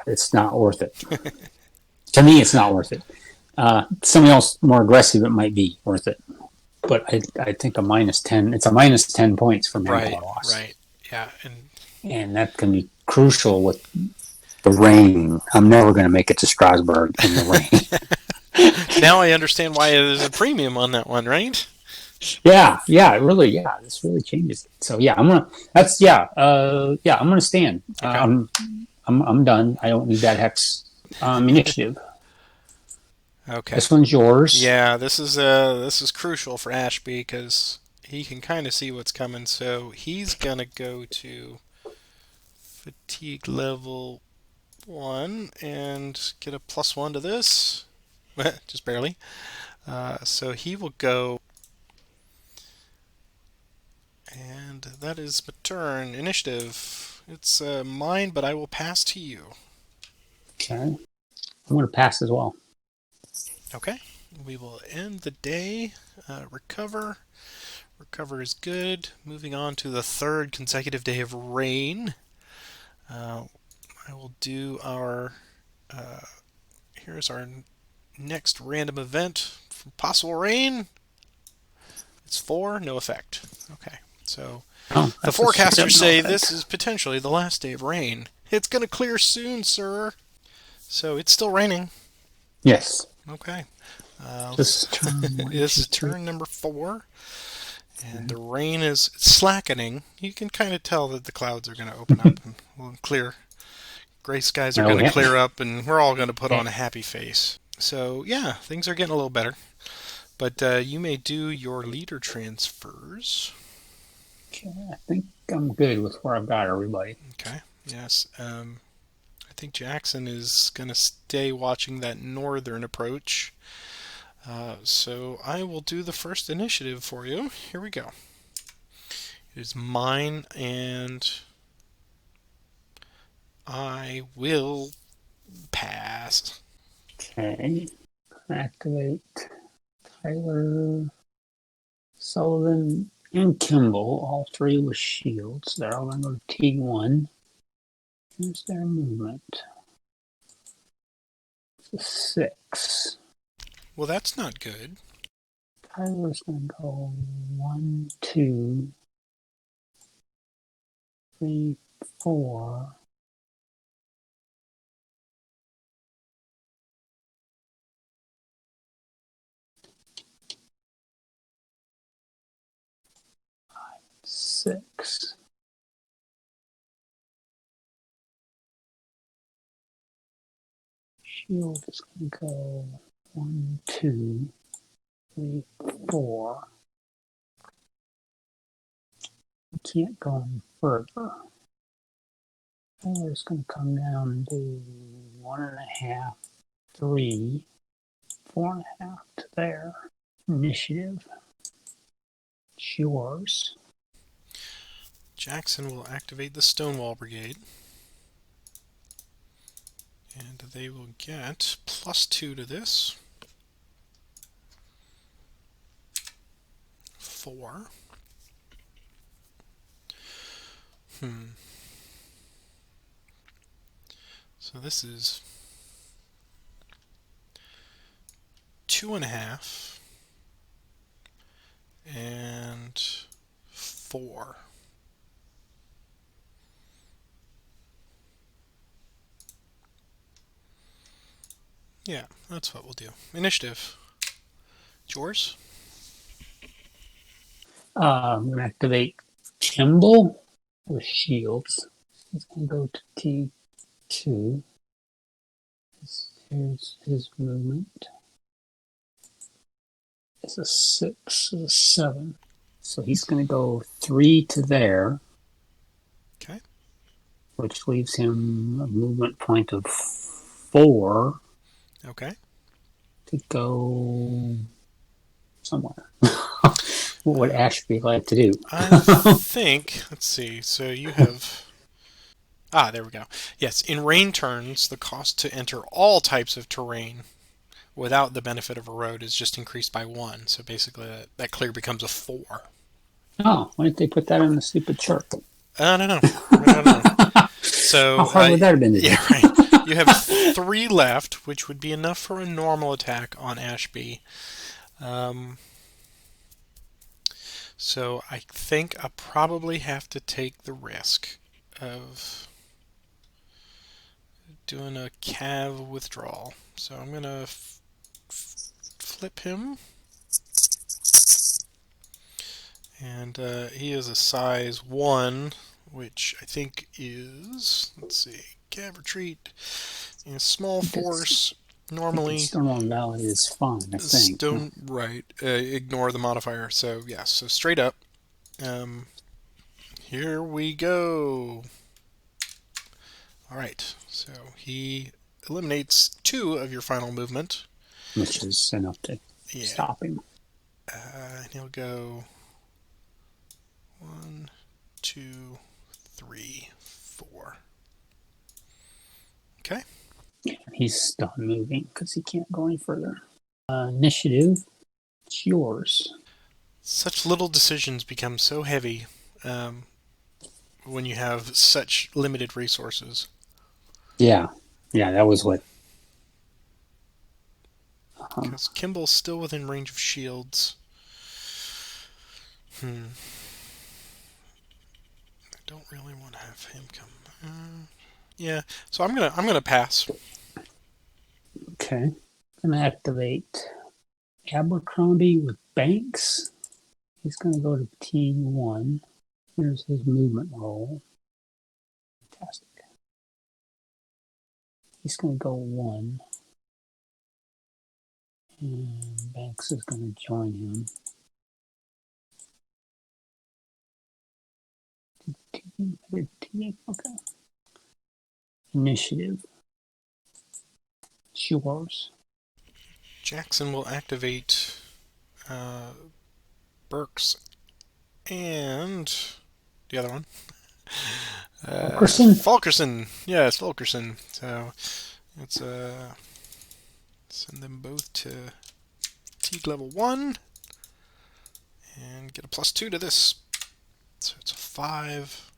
It's not worth it. To me, it's not worth it. Somebody else more aggressive, it might be worth it. But I think a -10. It's a -10 points for Right. manpower loss, Right. Yeah. And and that can be crucial with the rain. I'm never going to make it to Strasbourg in the rain. now I understand why there's a premium on that one, right? This really changes it. So yeah, I'm gonna. That's yeah. I'm gonna stand. Okay. I'm done. I don't need that hex initiative. Okay. This one's yours. Yeah, this is crucial for Ashby because he can kind of see what's coming. So he's gonna go to fatigue level 1 and get a +1 to this, just barely. So he will go, and that is my turn. Initiative. It's mine, but I will pass to you. Okay, I'm gonna pass as well. Okay. We will end the day. Recover. Recover is good. Moving on to the third consecutive day of rain. Uh, I will do our. Uh, Here's our next random event from possible rain. It's 4, no effect. Okay, so Oh, the that's a straight up forecasters no say effect. this is potentially the last day of rain. It's going to clear soon, sir. So it's still raining. Yes. Okay. Just turn one, This two, is three. turn number 4, and the rain is slackening. You can kind of tell that the clouds are going to open up and will clear. Gray skies are Oh going to yeah. clear up, and we're all going to put Yeah. on a happy face. So yeah, things are getting a little better. But you may do your leader transfers. Okay, I think I'm good with where I've got everybody. Okay. Yes. I think Jackson is going to stay watching that northern approach. So I will do the first initiative for you. Here we go. It is mine, and I will pass. Okay. Activate Tyler, Sullivan, and Kimball, all three with shields. They're all going to go to T1. Here's their movement. It's a 6. Well, that's not good. Tyler's going to go 1, 2, 3, 4, 6. Shield is going to go 1, 2, 3, 4. I can't go any further. Tyler's going to come down and do 1.5, 3, 4.5 to there. Initiative. It's yours. Jackson will activate the Stonewall Brigade, and they will get +2 to this. 4. So this is 2.5 and 4. Yeah, that's what we'll do. Initiative. It's yours. I'm going to activate Kimball with shields. He's going to go to T2. Here's his movement. It's a 6, it's a 7. So he's going to go 3 to there, Okay. which leaves him a movement point of 4 Okay. to go somewhere. What would Ashby like to do? I think, let's see, so you have. Ah, there we go. Yes, in rain turns, the cost to enter all types of terrain without the benefit of a road is just increased by 1. So basically, that clear becomes a 4. Oh, why didn't they put that on the stupid chart? I don't know. I don't know. How So, hard would that have been to do? yeah, right. You have 3 left, which would be enough for a normal attack on Ashby. Um, so I think I probably have to take the risk of doing a Cav withdrawal. So I'm gonna flip him, and he is a size 1, which I think is, let's see, Cav retreat in a small force. Thinking Normally, Stonewall Valley is fun, I think. stone right. Ignore the modifier. So yes. So straight up. Um, Here we go. All right. So he eliminates 2 of your final movement. Which is enough to Yeah. stop him. And he'll go 1, 2, 3, 4. Okay. He's done moving because he can't go any further. Initiative, it's yours. Such little decisions become so heavy when you have such limited resources. Yeah, yeah, that was what. Because Kimball's still within range of shields. I don't really want to have him come. Yeah, so I'm gonna pass. Okay, gonna activate Abercrombie with Banks. He's gonna go to T1. Here's his movement roll. Fantastic. He's gonna go 1. And Banks is gonna join him. Okay. Initiative. It's yours. Jackson will activate Burks and the other one. Fulkerson. Fulkerson. Yes, Fulkerson. So let's send them both to Teague level 1 and get a +2 to this. So it's a 5.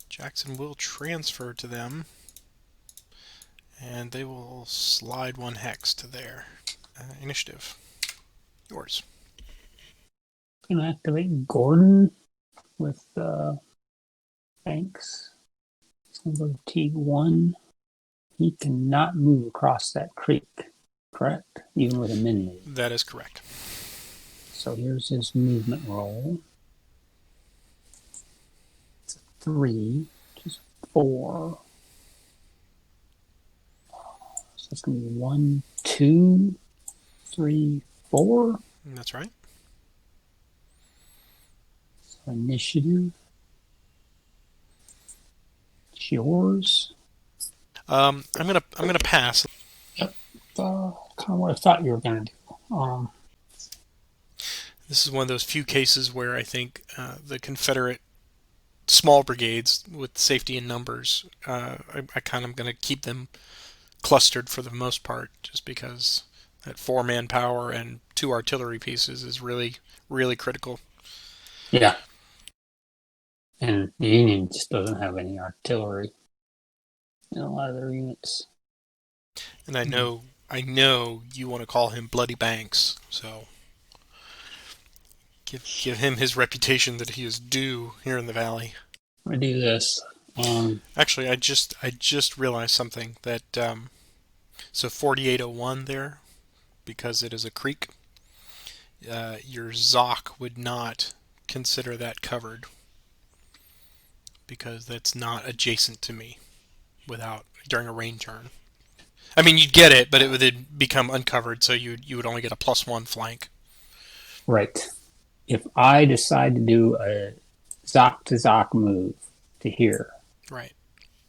Jackson will transfer to them, and they will slide 1 hex to their initiative. Yours. Gonna activate Gordon with Banks. He's gonna go to T1. He cannot move across that creek, correct? Even with a min move. That is correct. So here's his movement roll. It's a 3, which is 4. So it's gonna be 1, 2, 3, 4. That's right. So initiative. It's yours. I'm gonna pass. Yep. Kind of what I thought you were gonna do. This is one of those few cases where I think the Confederate small brigades, with safety in numbers, I kind of going to keep them clustered for the most part, just because that 4 manpower and 2 artillery pieces is really, really critical. Yeah. And the Union just doesn't have any artillery in a lot of their units. And I know you want to call him Bloody Banks, so give him his reputation that he is due here in the valley. I do this. Actually, I just realized something that so 4801 there, because it is a creek, your Zoc would not consider that covered because that's not adjacent to me without during a rain turn. I mean, you'd get it, but it would become uncovered, so you would only get a +1 flank. Right. If I decide to do a Zoc to Zoc move to here, Right.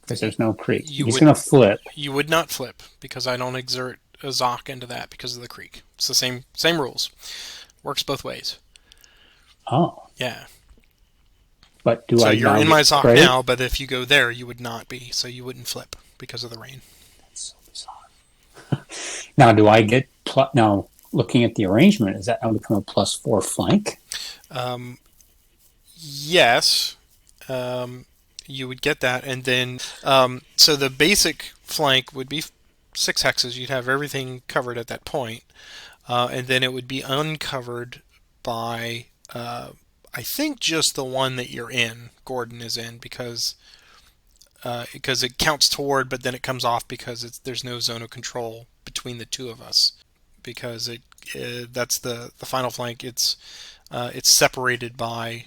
because there's no creek, You he's would going to flip. you would not flip because I don't exert a Zoc into that because of the creek. It's the same rules. Works both ways. Oh. Yeah. But do So I you're now in my get Zoc credit? now, but if you go there, you would not be, so you wouldn't flip because of the rain. Now, do I get now? Looking at the arrangement, is that now become a +4 flank? Um, yes, um, you would get that, and then so the basic flank would be 6 hexes. You'd have everything covered at that point, and then it would be uncovered by I think just the one that you're in. Gordon is in because it counts toward, but then it comes off because there's no zone of control between the two of us because that's the final flank. It's separated by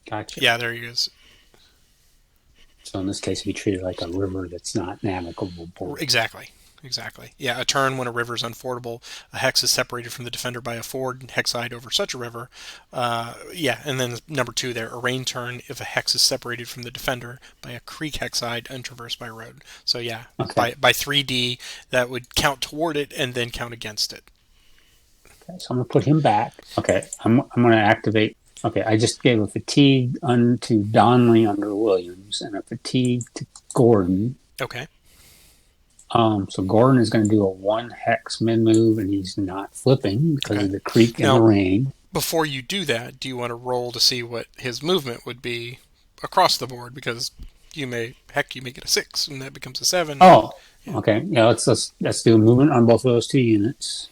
Gotcha. yeah, there he is. So in this case, we treat it like a river that's not navigable board. Exactly. Exactly. Yeah, a turn when a river is unfordable, a hex is separated from the defender by a ford hexide over such a river. Yeah, and then number two there, a rain turn if a hex is separated from the defender by a creek hexide untraversed by road. So yeah, Okay. by 3D that would count toward it and then count against it. Okay. So I'm gonna put him back. Okay. I'm gonna activate. Okay. I just gave a fatigue to Donnelly under Williams and a fatigue to Gordon. Okay. So Gordon is going to do a 1 hex mid move, and he's not flipping because Okay. of the creek and the Now, rain. before you do that, do you want to roll to see what his movement would be across the board? Because you may get a 6 and that becomes a 7. Oh, Yeah. okay. Yeah, let's do a movement on both of those two units.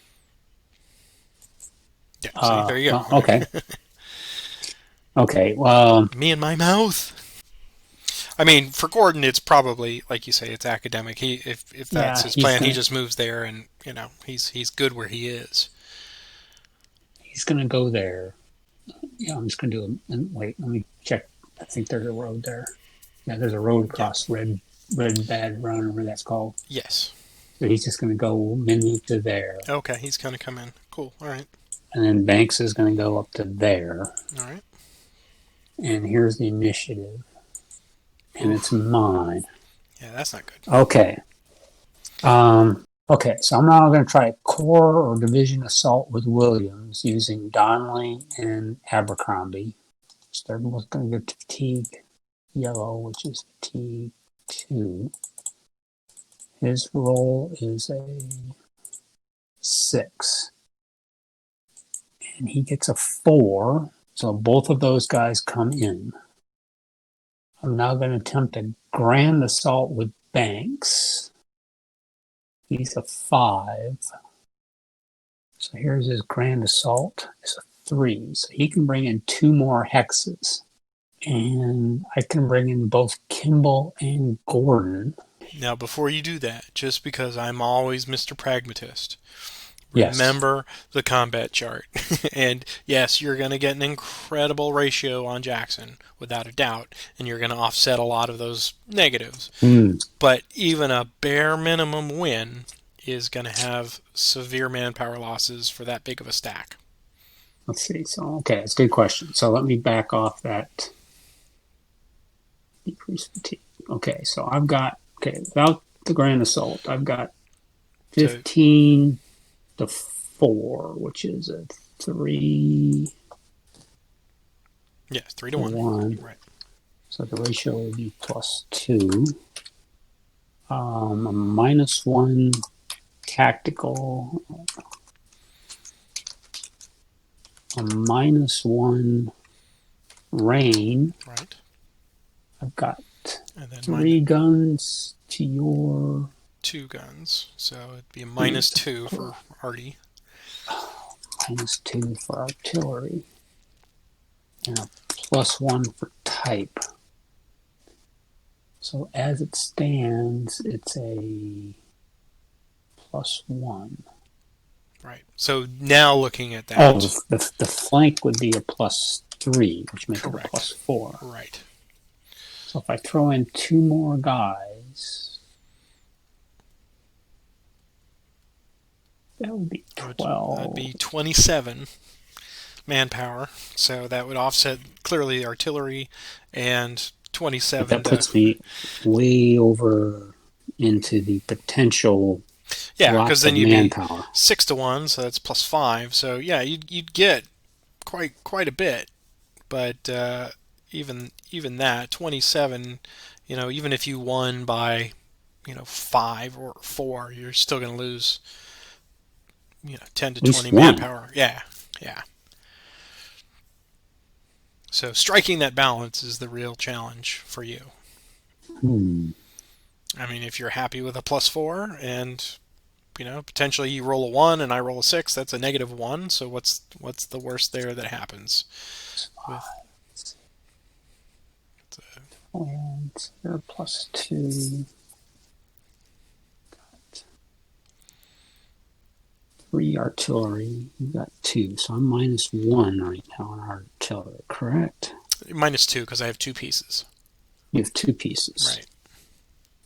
Yeah. See, there you Well, go. okay. Okay. Well, Me and my mouth. I mean, for Gordon, it's probably like you say, it's academic. If that's yeah, his plan, he just moves there, and he's good where he is. he's gonna go there. Yeah, I'm just gonna do a wait. Let me check. I think there's a road there. Yeah, there's a road Yeah. across Red Bad Run, or whatever that's called. Yes. So he's just gonna go mid move to there, Okay. He's gonna come in. Cool. All right. and then Banks is gonna go up to there. All right. And here's the initiative, and it's Oof. mine. Yeah, that's not good. Okay. Okay, so I'm now going to try core or division assault with Williams using Donnelly and Abercrombie. So they're both going to go to fatigue yellow, which is fatigue 2. His roll is a 6. And he gets a 4. So both of those guys come in. I'm now going to attempt a grand assault with Banks. He's a 5. So here's his grand assault. It's a 3. So he can bring in 2 more hexes. And I can bring in both Kimball and Gordon. Now, before you do that, just because I'm always Mr. Pragmatist, Yes. remember the combat chart. And yes, you're going to get an incredible ratio on Jackson, without a doubt, and you're going to offset a lot of those negatives. Hmm. But even a bare minimum win is going to have severe manpower losses for that big of a stack. Let's see. So, okay, it's a good question. So let me back off that decrease fatigue. Okay, so I've got, okay, without the grand assault, I've got So 15 to 4, which is a 3 yes, three to to one. 1. Right. So the ratio will be +2. A -1 tactical, a -1 rain. Right. I've got And then 3 guns to your 2 guns. So it'd be a unit, -2 for Artie. -2 for artillery, and a +1 for type. So as it stands, it's a +1. Right. So now looking at Oh, that. the flank would be a +3, which makes it a Correct. +4. Right. So if I throw in 2 more guys, that would be That'd 12. be 27 manpower. So that would offset clearly the artillery and But 27 that to puts me way over into the potential yeah, because lots then of you'd be manpower. 6 to 1, so that's +5. So yeah, you'd get quite a bit. But even that 27, even if you won by 5 or 4, you're still going to lose 10 to At least 20 one. manpower. Yeah, yeah. So striking that balance is the real challenge for you. Hmm. I mean, if you're happy with a +4 and potentially you roll a 1 and I roll a 6, that's a -1. So what's the worst there that happens with And you're +2. 3 artillery. You got 2, so I'm -1 right now on artillery. Correct? -2 because I have 2 pieces. You have 2 pieces. Right.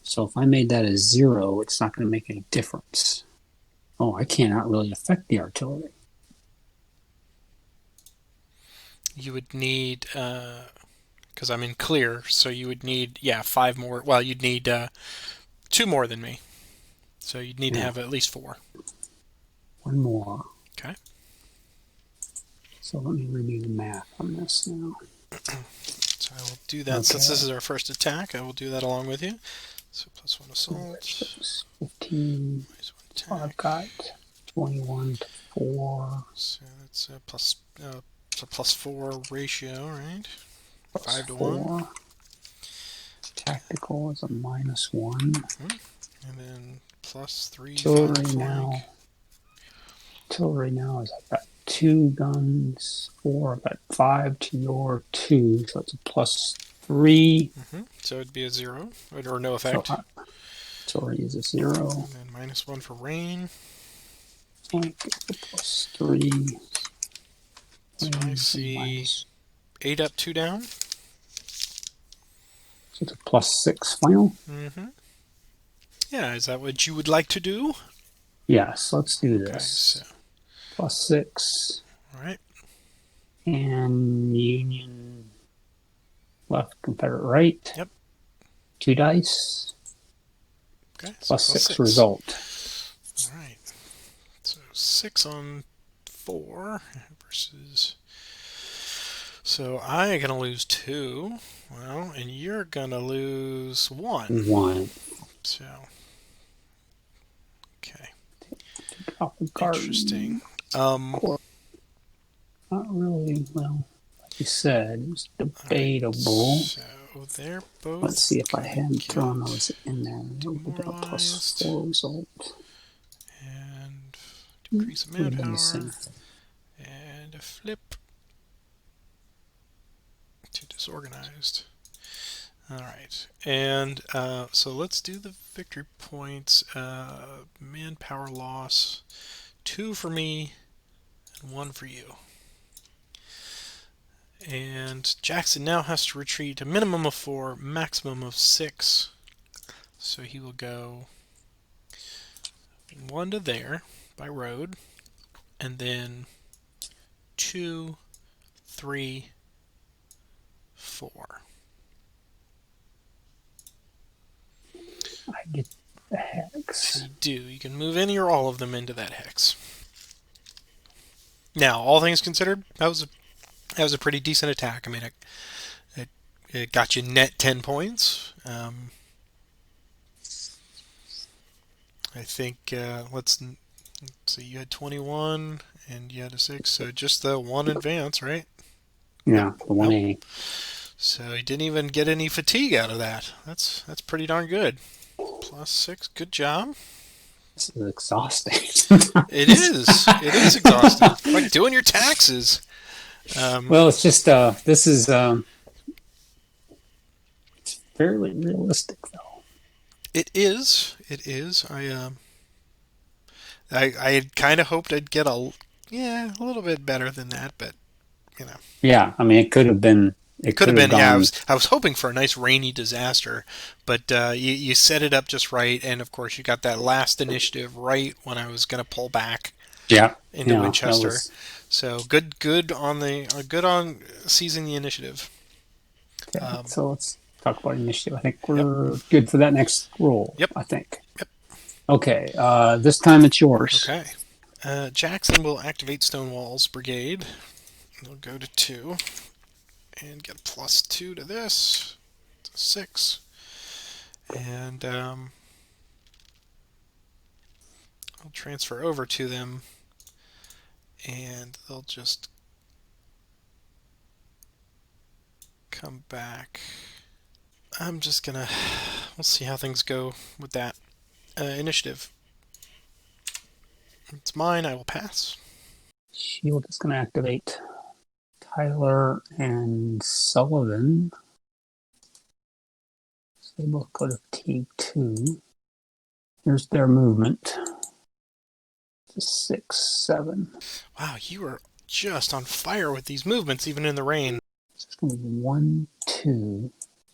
So if I made that a 0, it's not going to make any difference. Oh, I cannot really affect the artillery. You would need because I'm in clear, so you would need 5 more. Well, you'd need 2 more than me, so you'd need to Yeah, have at least 4. one more. Okay. So let me redo the math on this now. So I will do that Okay. since this is our first attack. I will do that along with you. So +1 assault, 15. So I've got 21 to 4. So that's a +4 ratio, right? Plus 5 to 1. 4. Tactical is a -1. And then +3 Artillery flank. now. Artillery now is I've got 2 guns, 4. I've got 5 to your 2, so it's a +3. So it'd be a 0 or no So effect. artillery is a 0. And then -1 for rain. Flank is a +3. So I see 8 up, 2 down. So it's a +6 final. Yeah, is that what you would like to do? Yes, let's do Okay, this. so +6. all right. And Union left, Confederate right. Yep. 2 dice. Okay, so +6 result. All right. So 6 on 4 versus. So I am gonna lose 2. Well, and you're gonna lose 1. 1. So okay. Take off the card. Interesting. Not really. Well, like you said, it was debatable. Right, so they're both. Let's see if I hadn't thrown those in there. It would have been a demoralized +4 result. and decrease of Would have been the manpower same. and a flip to disorganized. All right, and so let's do the victory points. Manpower loss, 2 for me and 1 for you. And Jackson now has to retreat a minimum of 4, maximum of 6. So he will go 1 to there by road, and then 2, 3, 4. I get the hex. You do. You can move any or all of them into that hex. Now, all things considered, that was a pretty decent attack. I mean, it got you net 10 points. I think let's see. You had 21 and you had a 6, so just the 1 advance, right? Yeah, the 1A. So he didn't even get any fatigue out of that. That's pretty darn good. +6, good job. This is exhausting. It is. It is exhausting. Like doing your taxes. Well, it's just this is it's fairly realistic though. It is. It is. I had kind of hoped I'd get a little bit better than that, but you know. Yeah, I mean it could have been. It could have been, yeah. I was hoping for a nice rainy disaster, but you set it up just right, and of course you got that last initiative right when I was going to pull back. Yeah, into Winchester. So good on seizing the initiative. Okay, so let's talk about initiative. I think we're good for that next roll. Yep. I think. Yep. Okay, this time it's yours. Okay. Jackson will activate Stonewall's brigade. They'll go to 2 and get a +2 to this. It's a 6. And I'll transfer over to them, and they'll just come back. I'm just gonna. We'll see how things go with that initiative. It's mine. I will pass. Shield is going to activate. Tyler and Sullivan. So they both go to T2. Here's their movement. It's 6, 7. Wow, you are just on fire with these movements, even in the rain. So it's going to be 1, 2,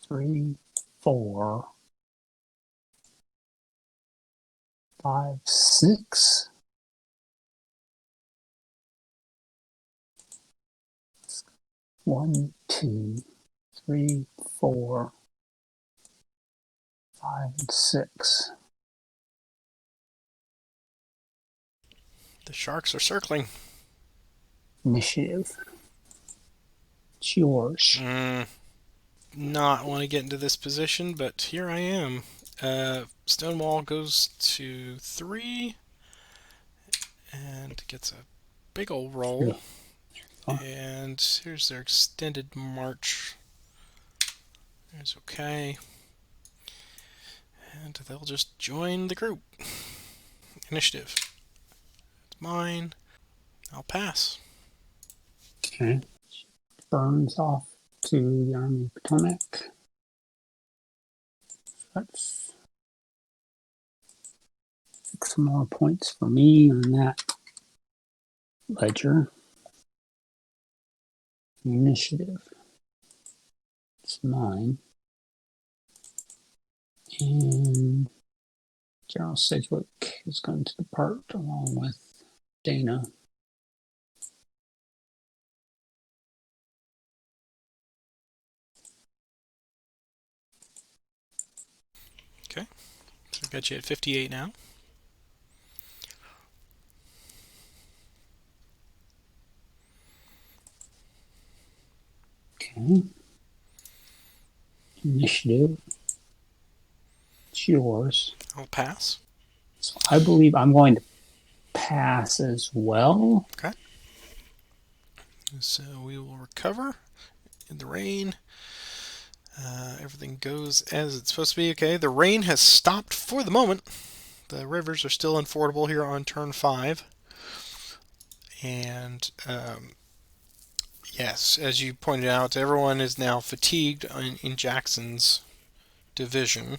3, 4, 5, 6. 1, 2, 3, 4, 5, and 6. The sharks are circling. Initiative. It's yours. Not want to get into this position, but here I am. Stonewall goes to 3 and gets a big old roll. And here's their extended march. There's okay. And they'll just join the group. Initiative. It's mine. I'll pass. Okay. Burns off to the Army of Potomac. That's 6 more points for me on that ledger. Initiative. It's mine. And General Sedgwick is going to depart along with Dana. Okay. So I got you at 58 now. Okay. Initiative. It's yours. I'll pass. So I believe I'm going to pass as well. Okay. So we will recover in the rain. Everything goes as it's supposed to be. Okay, the rain has stopped for the moment. The rivers are still unfordable here on turn 5. And yes, as you pointed out, everyone is now fatigued in Jackson's division.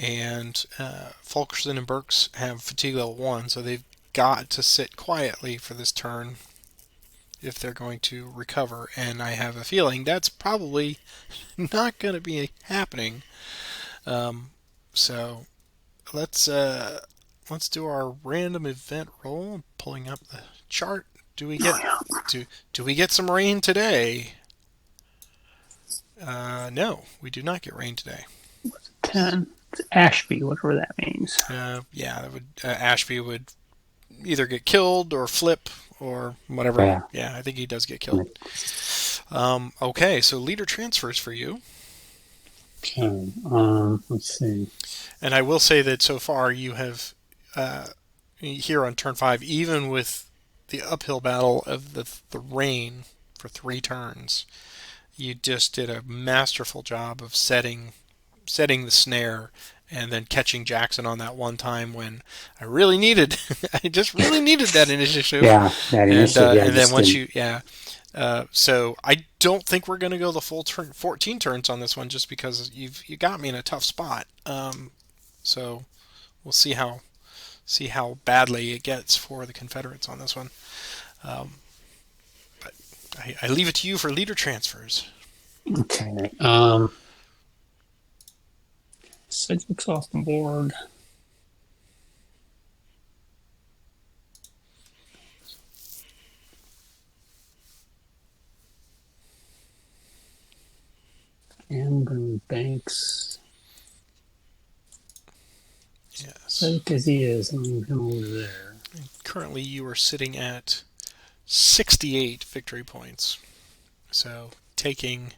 And Fulkerson and Burks have fatigue level 1, so they've got to sit quietly for this turn if they're going to recover. And I have a feeling that's probably not going to be happening. So let's do our random event roll. I'm pulling up the chart. Do we get some rain today? No, we do not get rain today. 10. It's Ashby, whatever that means. Yeah, that would Ashby would either get killed or flip or whatever. Yeah. Yeah, I think he does get killed. Okay, so leader transfers for you. Okay. Let's see. And I will say that so far you have here on turn 5, even with the uphill battle of the rain for 3 turns, you just did a masterful job of setting the snare and then catching Jackson on that one time when I really needed, I just really needed that initiative. Yeah, that initiative. And then once so I don't think we're going to go the full 14 turns on this one, just because you got me in a tough spot. So we'll see how badly it gets for the Confederates on this one. But I leave it to you for leader transfers. Okay. Sedgwick's off the board. And Banks. Yes. Because he is. I'm over there. And currently, you are sitting at 68 victory points. So taking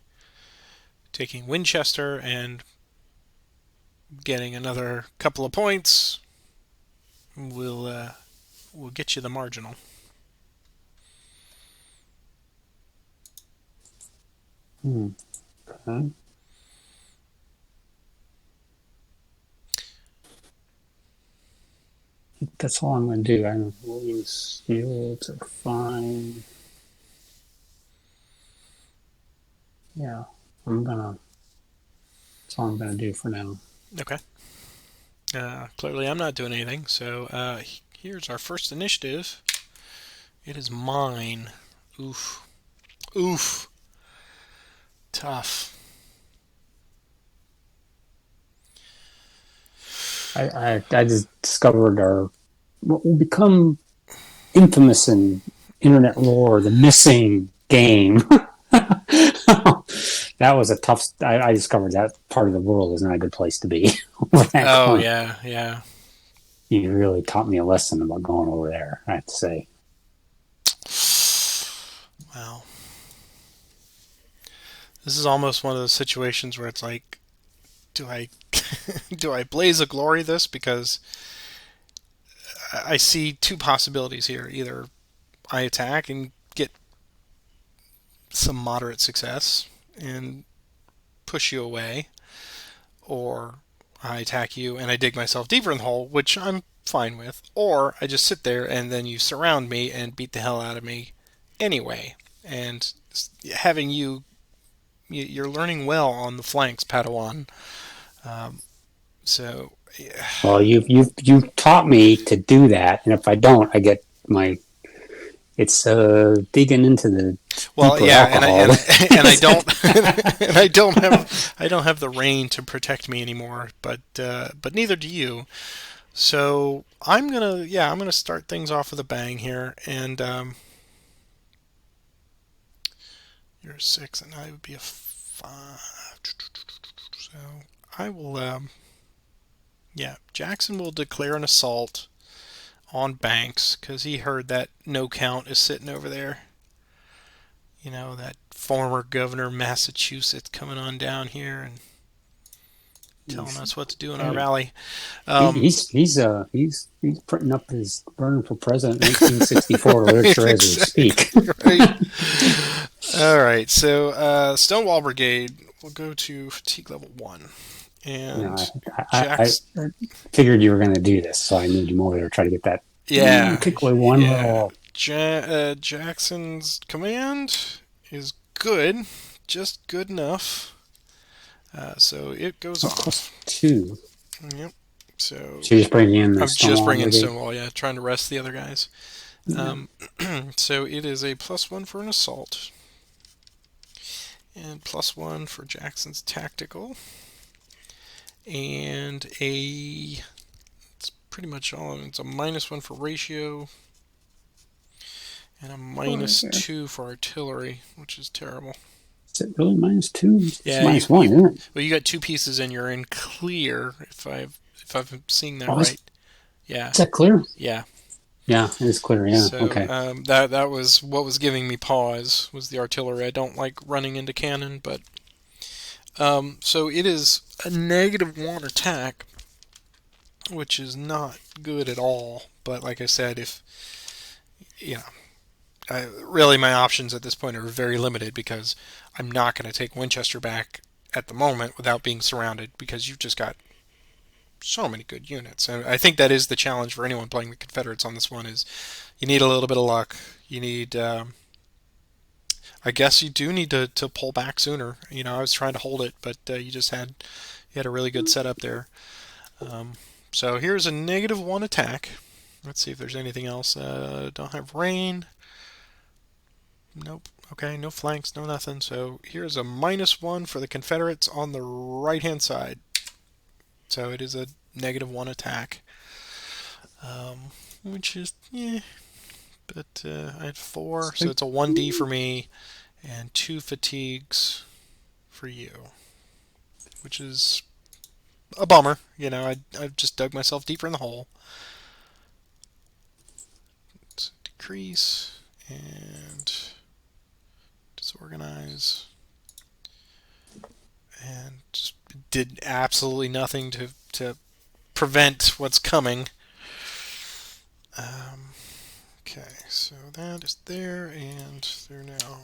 Winchester and getting another couple of points will will get you the marginal. Okay. That's all I'm going to do. I don't Williams fields are fine. Yeah, that's all I'm gonna do for now. Okay. Clearly, I'm not doing anything. So here's our first initiative. It is mine. Oof. Oof. Tough. I just discovered our what will become infamous in internet lore, the missing game. That was a tough. I discovered that part of the world is not a good place to be. Over that Oh, corner, yeah, yeah. you really taught me a lesson about going over there. I have to say. Wow. This is almost one of those situations where it's like, do I do I blaze a glory this because I see two possibilities here. Either I attack and get some moderate success and push you away, or I attack you and I dig myself deeper in the hole, which I'm fine with, or I just sit there and then you surround me and beat the hell out of me anyway. And having you're learning well on the flanks, Padawan. Um, so, yeah. Well, you've taught me to do that, and if I don't, I get my. It's digging into the Well, deeper yeah, alcohol. and I don't and I don't have the rain to protect me anymore, but neither do you. So I'm gonna start things off with a bang here, and you're a 6, and I would be a 5. So I will, yeah, Jackson will declare an assault on Banks because he heard that no count is sitting over there. You know, that former governor of Massachusetts coming on down here and telling us what to do in our Hey, valley. he, Um, he's printing up his Burn for President 1964 literature as we speak. exactly right. All right, so Stonewall Brigade will go to fatigue level 1. You know, And I Jack's, figured you were going to do this, so I moved him over there to try to get that. yeah, Kick away one yeah. little. Jackson's command is good, just good enough. So it goes Plus off. two. Yep. So So you just bringing in the I'm just Stonewall bringing Brigade. Stonewall, yeah, trying to rest the other guys. Yeah. Um, so it is a +1 for an assault, and +1 for Jackson's tactical, and it's pretty much all. It's a -1 for ratio, and a -2 for artillery, which is terrible. Is it really -2? It's Yeah, you -1, isn't it? well, you got two pieces and you're in clear. If I've seeing that Oh, right. Yeah, is that clear? yeah. Yeah, it is clear. Yeah. So Okay. that was what was giving me pause was the artillery. I don't like running into cannon, but so it is a -1 attack, which is not good at all. But like I said, if you know, really my options at this point are very limited because I'm not going to take Winchester back at the moment without being surrounded because you've just got so many good units. And I think that is the challenge for anyone playing the Confederates on this one is you need a little bit of luck. You need, I guess you do need to pull back sooner. You know, I was trying to hold it, but you had a really good setup there. So here's a -1 attack. Let's see if there's anything else. Don't have rain. Nope. Okay, no flanks, no nothing. So here's a -1 for the Confederates on the right hand side. So it is a -1 attack. Which is, yeah. But I had 4, so it's a 1D for me and 2 fatigues for you, which is a bummer. You know, I've just dug myself deeper in the hole. Let's decrease and disorganize, and just did absolutely nothing to prevent what's coming. Okay, so that is there, and they're now.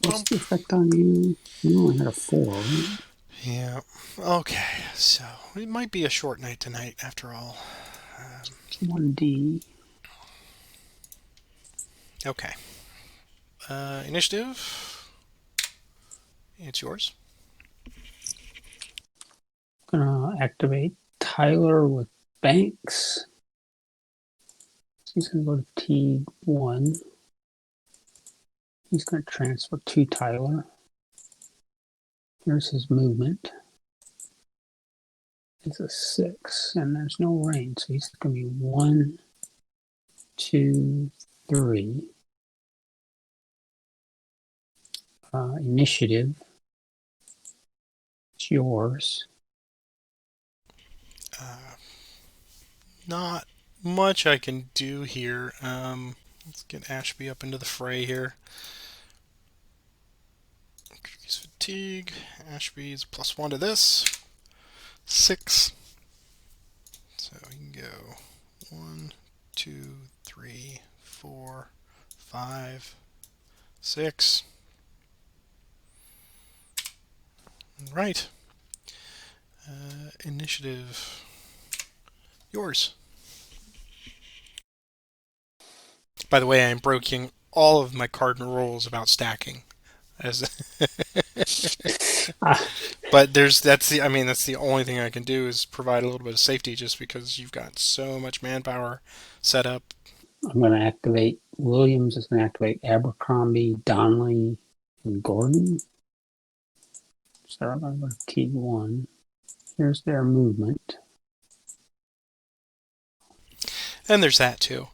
What's the effect on you? You only had a 4, right? Yeah. Okay, so it might be a short night tonight after all. It's 1D. Okay. Initiative. It's yours. Gonna activate Tyler with Banks. He's gonna go to T1. He's gonna transfer to Tyler. Here's his movement. It's a 6, and there's no range, so he's gonna be 1, 2, 3. Initiative. It's yours. Uh, Not much I can do here. Let's get Ashby up into the fray here. Increase fatigue. Ashby is +1 to this. 6. So we can go 1, 2, 3, 4, 5, 6. Right. Initiative. Yours. By the way, I'm breaking all of my cardinal rules about stacking. As Ah, But that's the only thing I can do is provide a little bit of safety just because you've got so much manpower set up. I'm going to activate Williams. Is going to activate Abercrombie, Donnelly, and Gordon. So I'm going to go to T1. Here's their movement. And there's that too.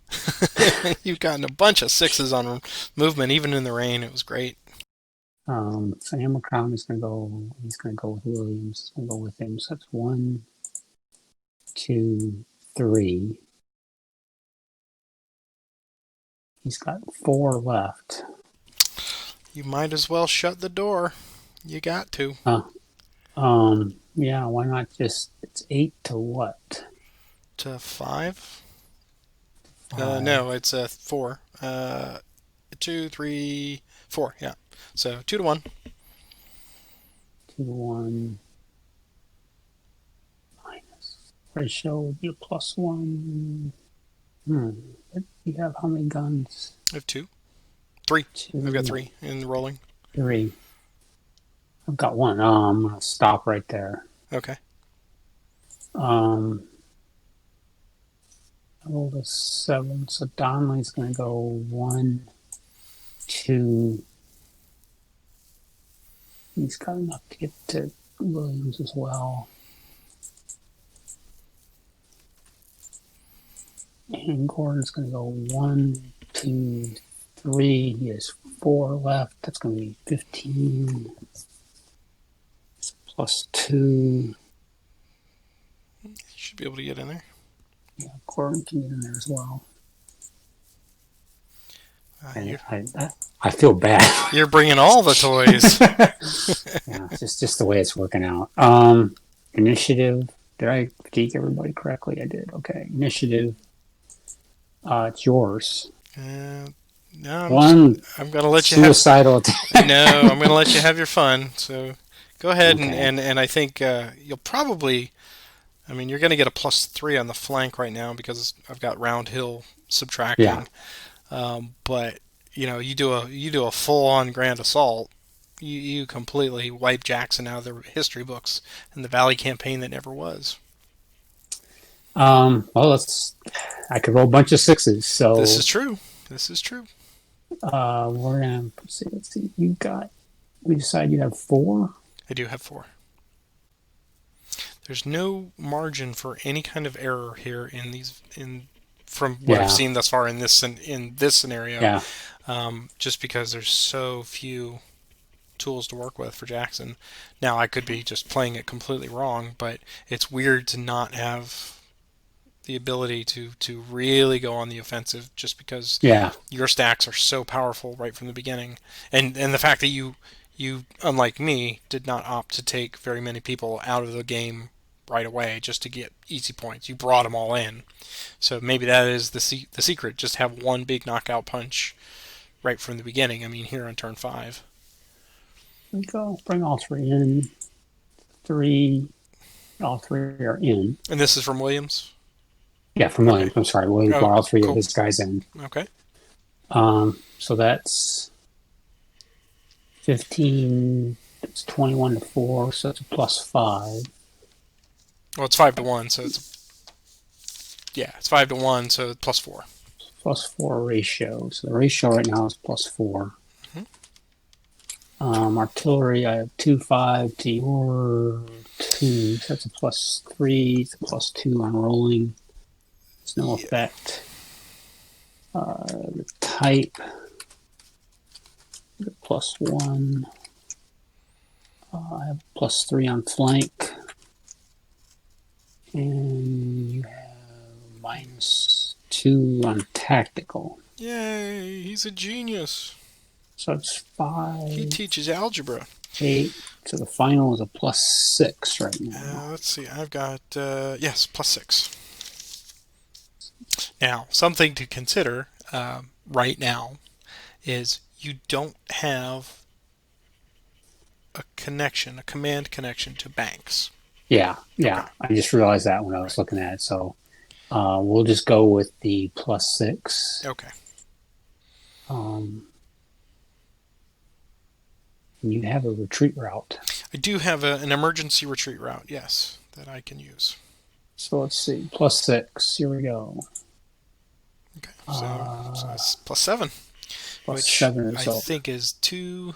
You've gotten a bunch of 6s on movement, even in the rain. It was great. So Abercrombie's going to go. He's going to go with Williams. He's going to go with him. So that's 1, 2, 3. He's got 4 left. You might as well shut the door. You got to. Yeah, why not just, it's 8 to what? To 5? 5 No, it's 4. 2, 3, 4. Yeah. So 2 to 1. to 1 minus. Ratio would be a +1. What, you have how many guns? I have 2. 3. I've got 2, 3 in the rolling. 3. I've got 1. I'm going to stop right there. Okay. I rolled a 7, so Donnelly's going to go 1, 2. He's got enough to get to Williams as well. And Gordon's going to go 1, 2, 3. He has 4 left. That's going to be 15. +2. You should be able to get in there. Yeah, Gordon can get in there as well. And I feel bad. You're bringing all the toys. Yeah, it's just the way it's working out. Initiative. Did I critique everybody correctly? I did. Okay. Initiative. It's yours. No, One I'm gonna let you have. suicidal attack. No, I'm gonna let you have your fun. So go ahead Okay. and I think you'll probably. I mean, you're gonna get a +3 on the flank right now because I've got round hill Yeah. subtracting. But you do a full-on grand assault. You completely wipe Jackson out of the history books and the Valley campaign that never was. Well, I could roll a bunch of 6s. This So is true. This is true. we're gonna see. Let's see. We decide you have 4. I do have 4. There's no margin for any kind of error here from what I've Yeah. seen thus far in this scenario. Yeah. Just because there's so few tools to work with for Jackson. Now I could be just playing it completely wrong, but it's weird to not have the ability to really go on the offensive just because Yeah. your stacks are so powerful right from the beginning, and the fact that you unlike me did not opt to take very many people out of the game right away just to get easy points. You brought them all in. So maybe that is the secret. Just have one big knockout punch right from the beginning. I mean, here on turn 5. We go. Bring all three in. Three. All three are in. And this is from Williams? Yeah, from Okay. Williams. I'm sorry. Williams Oh, brought all three of cool. his guys in. Okay. So that's 15. It's 21 to 4, so it's a +5. Well, it's 5 to 1, so it's 5 to 1, so plus 4. +4 ratio. So the ratio right now is +4. Mm-hmm. Artillery, I have 2-5 to your 2. So that's a +3. It's a +2 on rolling. There's no effect. The type, +1. I have +3 on flank. And you have -2 on tactical. Yay, he's a genius. So it's He 5, teaches algebra. 8. So the final is a +6 right now. Let's see, I've got, yes, +6. Now, something to consider right now is you don't have a command connection to banks. Yeah. Okay. I just realized that when I was looking at it. So we'll just go with the +6. Okay. You have a retreat route. I do have an emergency retreat route, yes, that I can use. So let's see. +6. Here we go. Okay. So it's +7, which +7 I result. think is 2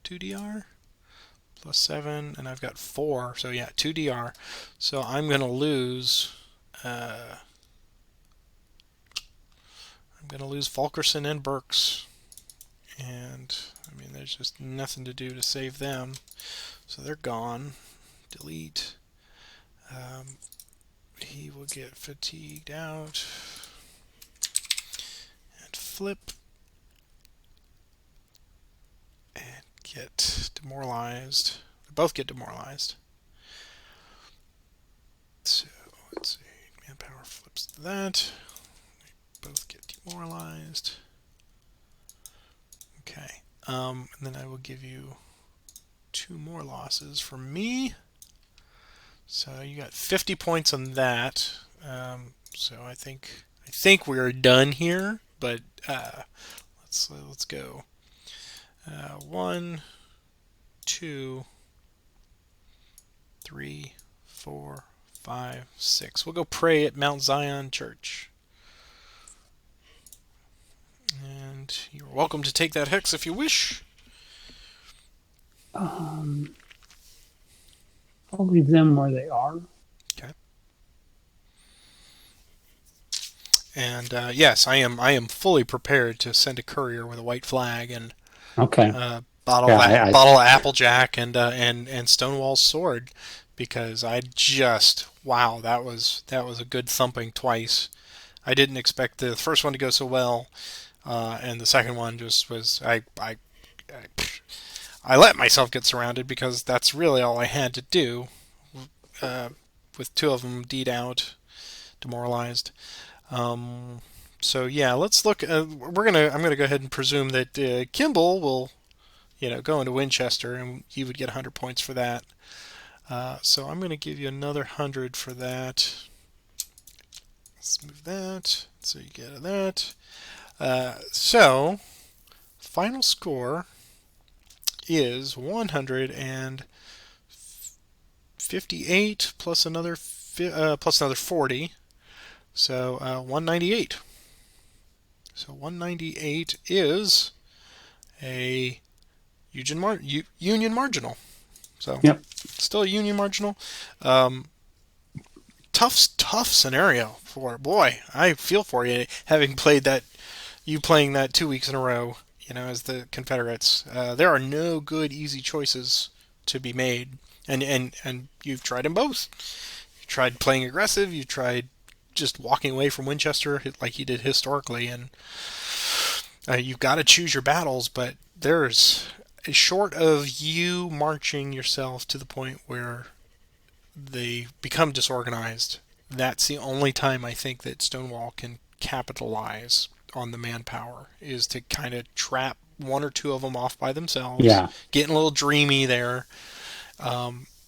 DR. +7, and I've got 4, so yeah, 2 DR. So I'm going to lose. I'm going to lose Fulkerson and Burks, and I mean, there's just nothing to do to save them, so they're gone. Delete. He will get fatigued out, and flip, and get demoralized. They both get demoralized. So let's see. Manpower flips to that. They both get demoralized. Okay. And then I will give you 2 more losses from me. So you got 50 points on that. So I think we're done here. But let's go. 1, 2, 3, 4, 5, 6. We'll go pray at Mount Zion Church. And you're welcome to take that hex if you wish. I'll leave them where they are. Okay. And yes, I am fully prepared to send a courier with a white flag and Okay. bottle Yeah, bottle of Applejack and Stonewall's sword, because wow, that was a good thumping twice. I didn't expect the first one to go so well, and the second one just was I let myself get surrounded because that's really all I had to do. With 2 of them D'd out, demoralized. So yeah, let's look. I'm gonna go ahead and presume that Kimball will, go into Winchester, and you would get 100 points for that. So I'm gonna give you another 100 for that. Let's move that so you get that. So final score is 158 plus another 40. So 198. So 198 is a Union Marginal. So Yep. still a Union Marginal. Tough scenario for boy. I feel for you having played that. You playing that 2 weeks in a row. As the Confederates. There are no good easy choices to be made, and you've tried them both. You tried playing aggressive. You tried just walking away from Winchester like you did historically, and you've got to choose your battles. But there's short of you marching yourself to the point where they become disorganized, that's the only time I think that Stonewall can capitalize on the manpower, is to kind of trap one or two of them off by themselves, Yeah. getting a little dreamy there,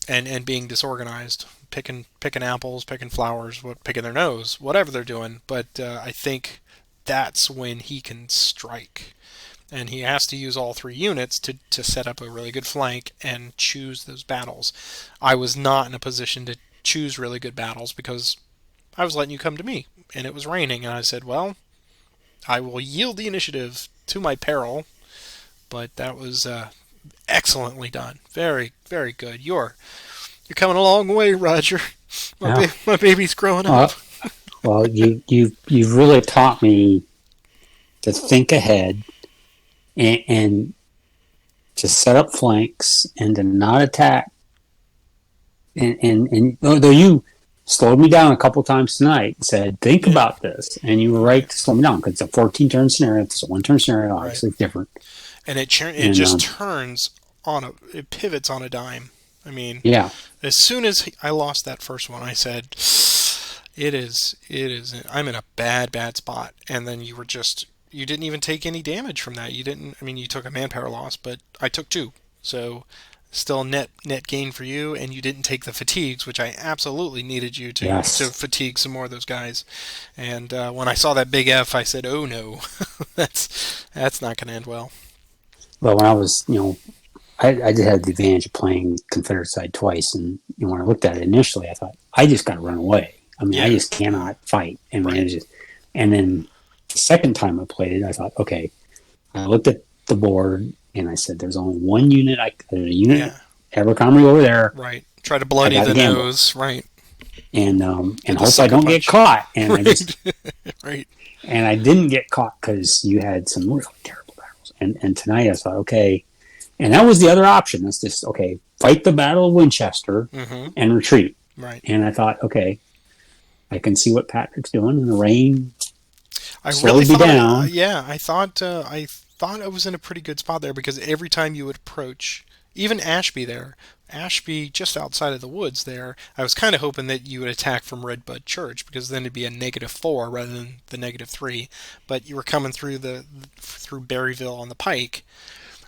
and being disorganized, picking apples, picking flowers, picking their nose, whatever they're doing. But I think that's when he can strike, and he has to use all three units to set up a really good flank and choose those battles. I was not in a position to choose really good battles because I was letting you come to me, and it was raining, and I said, well, I will yield the initiative to my peril. But that was excellently done. Very, very good. You're coming a long way, Roger. Yeah. My baby's growing up. Uh, well, you've really taught me to think ahead and to set up flanks and to not attack. And although you slowed me down a couple times tonight and said, think Yeah, about this. And you were right right, to slow me down because it's a 14 turn scenario. If it's a 1 turn scenario, right. obviously it's different. And it And just turns it pivots on a dime. I mean, yeah, as soon as I lost that first one, I said, I'm in a bad spot. And then you didn't even take any damage from that. You didn't, I mean, you took a manpower loss, but I took two. So still net gain for you, and you didn't take the fatigues, which I absolutely needed you to yes. fatigue some more of those guys. And when I saw that big F, I said, "Oh no, that's not going to end well." But when I was, I just had the advantage of playing Confederate side twice. And when I looked at it initially, I thought, I just got to run away. I mean, I Yeah, just cannot fight. I mean, it right. was just, and then the second time I played it, I thought, okay, I looked at the board and I said, there's only one unit. There's a unit Yeah, Abercrombie over there. right. Try to I bloody got to the gamble nose, right? and Get the hope I sucker don't get punch, caught. And I just right? Right. and I didn't get caught because you had some really terrible battles. And tonight I thought, okay, and that was the other option. That's just okay, fight the Battle of Winchester Mm-hmm. and retreat. Right. And I thought, okay, I can see what Patrick's doing, and the rain I really slowed me thought, down. yeah, I thought I was in a pretty good spot there because every time you would approach, even Ashby there, Ashby just outside of the woods there, I was kind of hoping that you would attack from Redbud Church because then it'd be a -4 rather than the -3. But you were coming through Berryville on the Pike,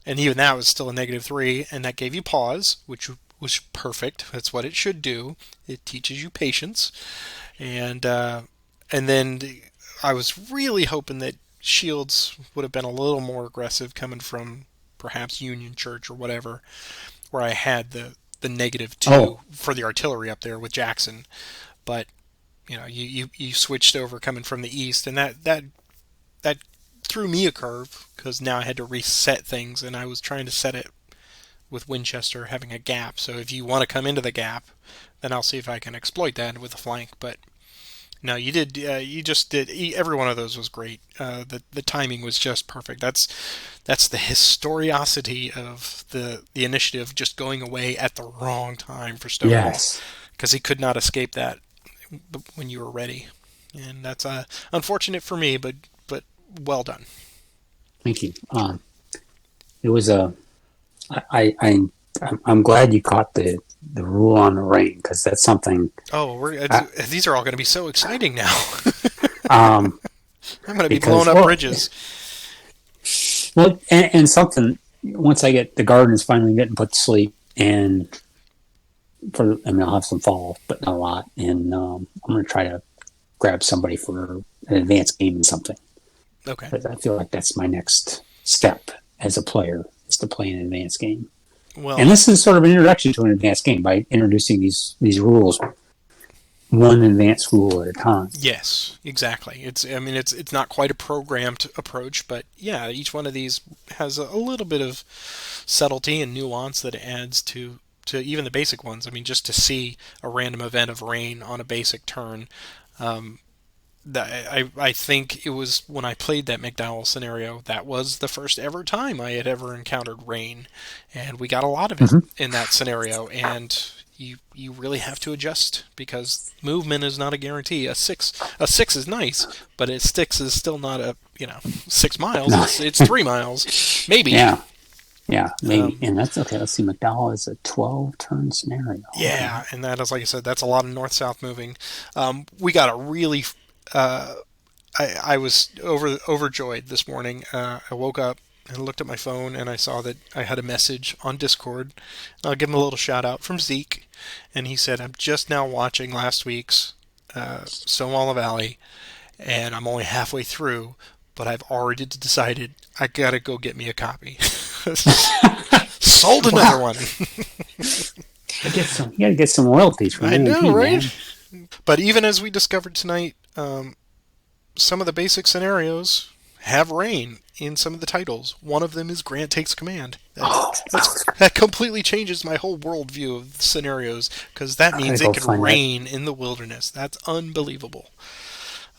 and even that was still a -3, and that gave you pause, which was perfect. That's what it should do. It teaches you patience, and then I was really hoping that Shields would have been a little more aggressive coming from perhaps Union Church or whatever, where I had the -2 Oh, for the artillery up there with Jackson. But you switched over coming from the east, and that threw me a curve because now I had to reset things, and I was trying to set it with Winchester having a gap. So if you want to come into the gap, then I'll see if I can exploit that with the flank. But no, you did. You just did. Every one of those was great. The timing was just perfect. That's the historiosity of the initiative just going away at the wrong time for Stonewall, yes, because he could not escape that when you were ready, and that's unfortunate for me, but well done. thank you. It was a I'm glad you caught the rule on the rain because that's something. Oh, I, these are all going to be so exciting now. um, I'm going to be blowing because up bridges. and something once I get the gardens finally getting put to sleep and I'll have some fall but not a lot and I'm going to try to grab somebody for an advanced game and something. Okay. But I feel like that's my next step as a player is to play an advanced game. And Well, this is sort of an introduction to an advanced game by introducing these rules one advanced rule at a time. yes, exactly. I mean it's not quite a programmed approach, but yeah, each one of these has a little bit of subtlety and nuance that it adds to even the basic ones. I mean, just to see a random event of rain on a basic turn, um, I think it was when I played that McDowell scenario that was the first ever time I had ever encountered rain, and we got a lot of it Mm-hmm. in that scenario. And you really have to adjust because movement is not a guarantee. A six is nice, but a 6 is still not a 6 miles. No, It's 3 miles, maybe. yeah. Yeah, maybe. Um, And that's okay. Let's see. McDowell is a 12-turn scenario. Okay. yeah, and that is, like I said, that's a lot of north-south moving. We got a really I was overjoyed this morning. I woke up and looked at my phone and I saw that I had a message on Discord. I'll give him a little shout out from Zeke, and he said, "I'm just now watching last week's Stonewall Valley, and I'm only halfway through, but I've already decided I gotta go get me a copy." Sold another Wow. one. You gotta get some royalties from I know, A&P, right? man. But even as we discovered tonight, some of the basic scenarios have rain in some of the titles. One of them is Grant Takes Command. Oh, That completely changes my whole worldview of scenarios because that I gotta means it go could find that. rain in the wilderness. That's unbelievable.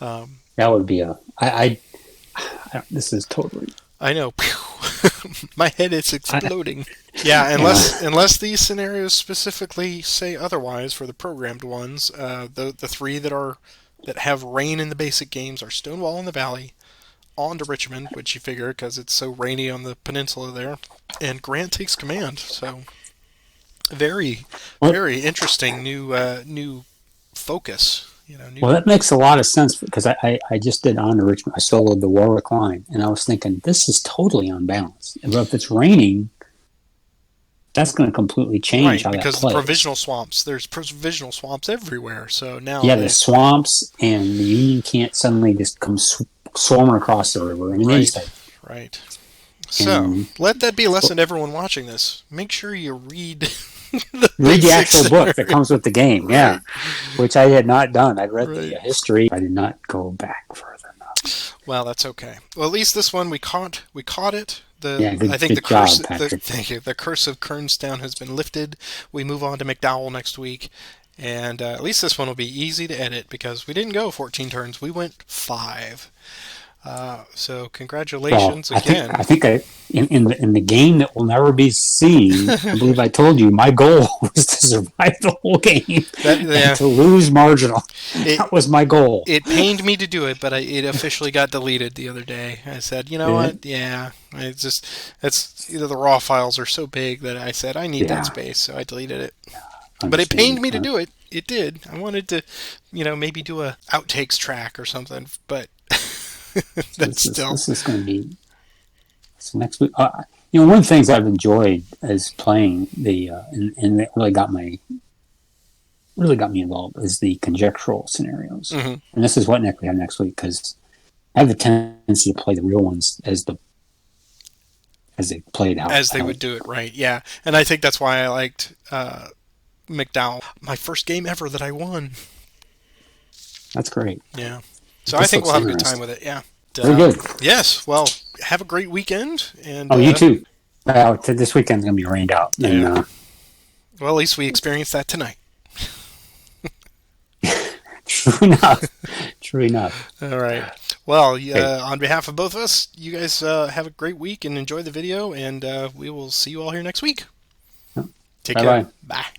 Um, That would be a. This is totally. I know. My head is I, exploding. Yeah, you know, unless these scenarios specifically say otherwise for the programmed ones, the three that have rain in the basic games are Stonewall in the Valley, On to Richmond, which you figure because it's so rainy on the peninsula there, and Grant Takes Command. So very, well, very interesting new focus. You know, well, new. that makes a lot of sense because I just did on to Richmond. I soloed the Warwick line, and I was thinking this is totally unbalanced. But if it's raining, that's going to completely change Right, how that because the plays. provisional swamps, there's provisional swamps everywhere. So now Yeah, the they, swamps and the Union can't suddenly just come swarming across the river. I mean, they just right, have, right. So and let that be a lesson well, to everyone watching this. Make sure you read the read the basic actual book that scenario. comes with the game. Yeah, Right, which I had not done. I'd read the right. history. I did not go back further enough. Well, that's okay. Well, at least this one we caught it. Yeah, I think the good curse job, Patrick. thank you. The curse of Kernstown has been lifted. We move on to McDowell next week, and at least this one will be easy to edit because we didn't go 14 turns. We went 5. So Well, congratulations I again. think in the game that will never be seen, I believe I told you my goal was to survive the whole game That and yeah, to lose marginal. it That was my goal. it pained me to do it, but it officially got deleted the other day. I said, you know Did what? it? Yeah, it's just it's either the raw files are so big that I said I need that Yeah, space, so I deleted it. But it understand. pained me to do it. It did. I wanted to, maybe do a outtakes track or something, but So that's still this is going to be so next week. One of the things I've enjoyed is playing and it really got me involved is the conjectural scenarios. mhm, And this is what we have next week because I have a tendency to play the real ones as they played out. as they would do it, right? Yeah, and I think that's why I liked McDowell. My first game ever that I won. That's great. Yeah, so I This think looks we'll have a good time interesting. with it. Yeah. Very good. Yes. Well, have a great weekend, and Oh, you too. This weekend's gonna be rained out, and yeah. Well, at least we experienced that tonight. true enough, true enough. All right. Well, Okay, on behalf of both of us, you guys have a great week and enjoy the video, and we will see you all here next week. Take bye care. bye. Bye.